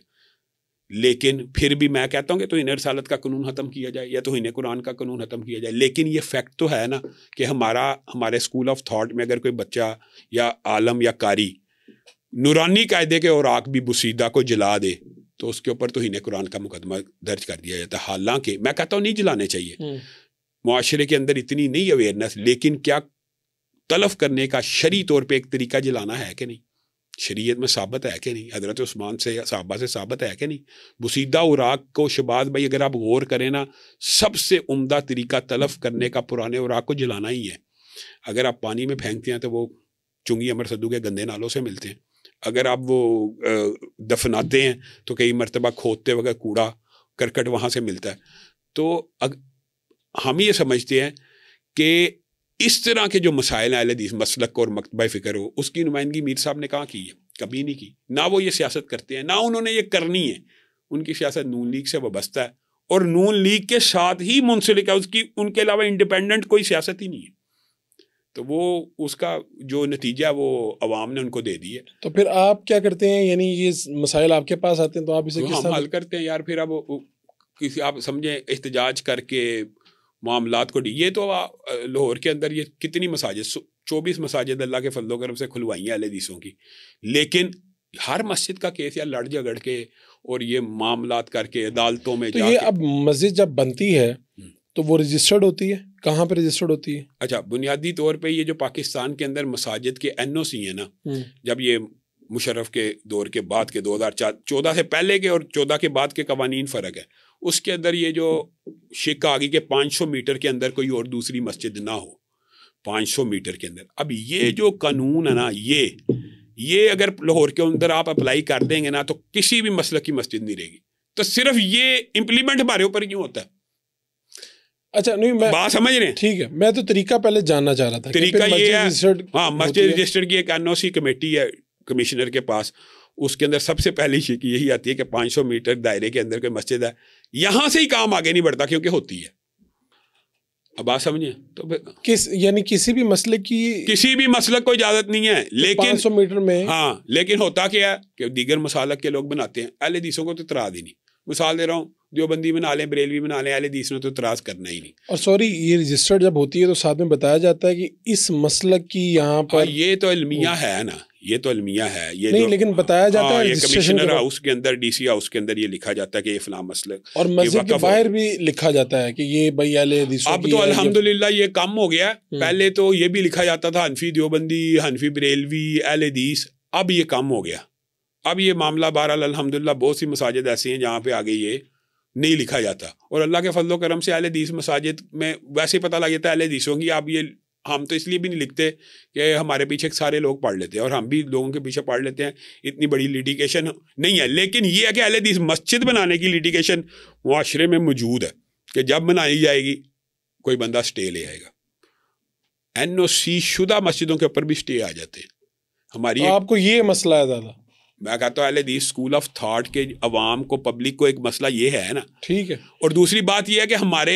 لیکن پھر بھی میں کہتا ہوں کہ توہین رسالت کا قانون ختم کیا جائے یا توہین قرآن کا قانون ختم کیا جائے. لیکن یہ فیکٹ تو ہے نا کہ ہمارے اسکول آف تھاٹ میں اگر کوئی بچہ یا عالم یا قاری نورانی قاعدے کے اوراق بھی بسیدہ کو جلا دے تو اس کے اوپر توہین قرآن کا مقدمہ درج کر دیا جاتا ہے. حالانکہ میں کہتا ہوں نہیں جلانے چاہیے، معاشرے کے اندر اتنی نہیں اویئرنیس. لیکن کیا تلف کرنے کا شرعی طور پہ ایک طریقہ جلانا ہے کہ نہیں؟ شریعت میں ثابت ہے کہ نہیں؟ حضرت عثمان سے یا صحابہ سے ثابت ہے کہ نہیں؟ بسیدہ اوراق کو شباز بھائی اگر آپ غور کریں نا، سب سے عمدہ طریقہ تلف کرنے کا پرانے اوراق کو جلانا ہی ہے. اگر آپ پانی میں پھینکتے ہیں تو وہ چنگی امر صدو کے گندے نالوں سے ملتے ہیں. اگر آپ وہ دفناتے ہیں تو کئی مرتبہ کھودتے وقت کوڑا کرکٹ وہاں سے ملتا ہے. تو ہم یہ سمجھتے ہیں کہ اس طرح کے جو مسائل ہیں اہل حدیث مسلک اور مکتبہ فکر ہو، اس کی نمائندگی میر صاحب نے کہاں کی ہے؟ کبھی نہیں کی. نہ وہ یہ سیاست کرتے ہیں، نہ انہوں نے یہ کرنی ہے. ان کی سیاست نون لیگ سے وابستہ ہے اور نون لیگ کے ساتھ ہی منسلک ہے. ان کے علاوہ انڈیپینڈنٹ کوئی سیاست ہی نہیں ہے. تو وہ اس کا جو نتیجہ وہ عوام نے ان کو دے دی ہے. تو پھر آپ کیا کرتے ہیں؟ یعنی یہ مسائل آپ کے پاس آتے ہیں تو آپ اسے کس طرح حل کرتے ہیں؟ یار پھر اب کسی آپ سمجھیں احتجاج کر کے معاملات کو یہ تو لاہور کے اندر یہ کتنی مساجد 24 مساجد اللہ کے فضل و کرم سے کھلوائی ہیں اہل حدیثوں کی. لیکن ہر مسجد کا کیس یا لڑ جھگڑ کے اور یہ معاملات کر کے عدالتوں میں تو یہ اب مسجد جب بنتی ہے تو وہ رجسٹرڈ ہوتی ہے؟ کہاں پہ رجسٹرڈ ہوتی ہے؟ اچھا، بنیادی طور پہ یہ جو پاکستان کے اندر مساجد کے NOC ہیں نا، جب یہ مشرف کے دور کے بعد کے 2014 سے پہلے کے اور 14 کے بعد کے قوانین فرق ہے، اس کے اندر یہ جو شک آ گئی کہ 500 میٹر کے اندر کوئی اور دوسری مسجد نہ ہو، 500 میٹر کے اندر. اب یہ جو قانون ہے نا، یہ اگر لاہور کے اندر آپ اپلائی کر دیں گے نا تو کسی بھی مسلک کی مسجد نہیں رہے گی. تو صرف یہ امپلیمنٹ ہمارے اوپر کیوں ہوتا ہے؟ اچھا نہیں، میں بات سمجھ رہے ہیں؟ ٹھیک ہے، میں تو طریقہ پہلے جاننا چاہ رہا تھا. طریقہ یہ ہے، ہاں، مسجد رجسٹرڈ کی ایک NOC کمیٹی ہے کمشنر کے پاس، اس کے اندر سب سے پہلی شک یہی آتی ہے کہ 500 میٹر دائرے کے اندر کوئی مسجد ہے، یہاں سے ہی کام آگے نہیں بڑھتا کیونکہ ہوتی ہے. اب بات سمجھیں تو یعنی کسی بھی مسلک کی، کسی بھی مسلک کو اجازت نہیں ہے، لیکن 500 میٹر میں، ہاں، لیکن ہوتا کیا ہے کہ دیگر مسالک کے لوگ بناتے ہیں، اہل حدیثوں کو تو اعتراض ہی نہیں. مثال دے رہا ہوں، دیوبندی بنا لیں، بریلوی بنا لیں، اہل حدیث نے تو اعتراض کرنا ہی نہیں. اور سوری، یہ رجسٹرڈ جب ہوتی ہے تو ساتھ میں بتایا جاتا ہے کہ اس مسلک کی یہاں پر، یہ تو علمیہ ہے نا، یہ تو علمیہ ہے، یہ نہیں، لیکن بتایا جاتا ہے یہ کمشنر ہاؤس کے اندر، DC ہاؤس کے اندر یہ لکھا جاتا ہے کہ یہ فلاں مسلک، اور مسجد کے باہر بھی لکھا جاتا ہے کہ یہ بھائی اہل حدیثوں کی. اب تو الحمدللہ یہ کم ہو گیا. پہلے تو یہ بھی لکھا جاتا تھا حنفی دیوبندی، حنفی بریلوی، اہل حدیث. اب یہ کم ہو گیا. اب یہ معاملہ بہرحال الحمدللہ بہت سی مساجد ایسی ہیں جہاں پہ آگے یہ نہیں لکھا جاتا، اور اللہ کے فضل و کرم سے اہل حدیث مساجد میں ویسے ہی پتہ لگ جاتا ہے اہل حدیثوں کی. اب یہ ہم تو اس لیے بھی نہیں لکھتے کہ ہمارے پیچھے سارے لوگ پڑھ لیتے ہیں، اور ہم بھی لوگوں کے پیچھے پڑھ لیتے ہیں، اتنی بڑی لیٹیگیشن نہیں ہے. لیکن یہ ہے کہ اہل حدیث مسجد بنانے کی لیٹیگیشن معاشرے میں موجود ہے کہ جب بنائی جائے گی کوئی بندہ سٹے لے آئے گا. NOC شدہ مسجدوں کے اوپر بھی سٹے آ جاتے ہیں. ہماری آپ کو یہ مسئلہ ہے زیادہ؟ میں کہتا ہوں اہل حدیث اسکول آف تھاٹ کے عوام کو، پبلک کو ایک مسئلہ یہ ہے نا. ٹھیک ہے. اور دوسری بات یہ ہے کہ ہمارے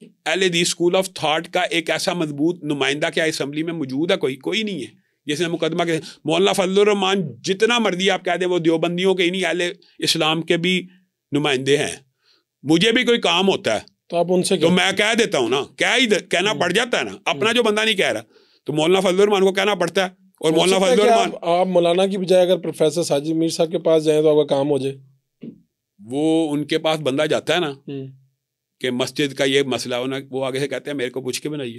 اہل حدیث اسکول آف تھاٹ کا ایک ایسا مضبوط نمائندہ کیا اسمبلی میں موجود ہے؟ کوئی نہیں ہے. جس نے مقدمہ کے مولانا فضل الرحمان جتنا مرضی آپ کہہ دیں، وہ دیوبندیوں کے ہی نہیں، اہل اسلام کے بھی نمائندے ہیں. مجھے بھی کوئی کام ہوتا ہے تو آپ ان سے تو میں کہہ دیتا ہوں نا، کہنا پڑ جاتا ہے نا. اپنا جو بندہ نہیں کہہ رہا تو مولانا فضل الرحمان کو کہنا پڑتا ہے. اور مولانا فضل الرحمان، آپ مولانا کی بجائے اگر پروفیسر ساجد میر صاحب کے پاس جائیں تو آپ کا کام ہو جائے. وہ ان کے پاس بندہ جاتا ہے نا کہ مسجد کا یہ مسئلہ ہونا، وہ آگے سے کہتے ہیں میرے کو پوچھ کے بنائیے.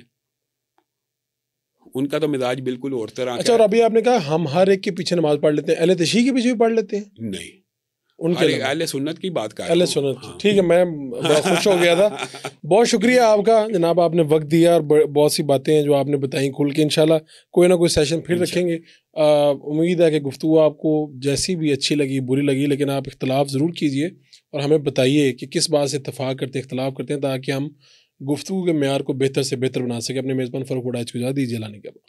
ان کا تو مزاج بالکل اور طرح. اچھا، اور ابھی آپ نے کہا ہم ہر ایک کے پیچھے نماز پڑھ لیتے ہیں، اہل تشیع کے پیچھے بھی پڑھ لیتے ہیں؟ نہیں، ان کے اہل سنت کی بات کر رہا ہوں. اہل سنت، ٹھیک ہے. میں بڑا خوش ہو گیا تھا. بہت شکریہ آپ کا جناب، آپ نے وقت دیا اور بہت سی باتیں ہیں جو آپ نے بتائیں کھل کے. انشاءاللہ کوئی نہ کوئی سیشن پھر رکھیں گے. امید ہے کہ گفتگو آپ کو جیسی بھی اچھی لگی بری لگی، لیکن آپ اختلاف ضرور کیجئے اور ہمیں بتائیے کہ کس بات سے اتفاق کرتے ہیں، اختلاف کرتے ہیں، تاکہ ہم گفتگو کے معیار کو بہتر سے بہتر بنا سکیں. اپنے میزبان فاروق وڈائچ کو اجازت دیجیے. لانے کے بعد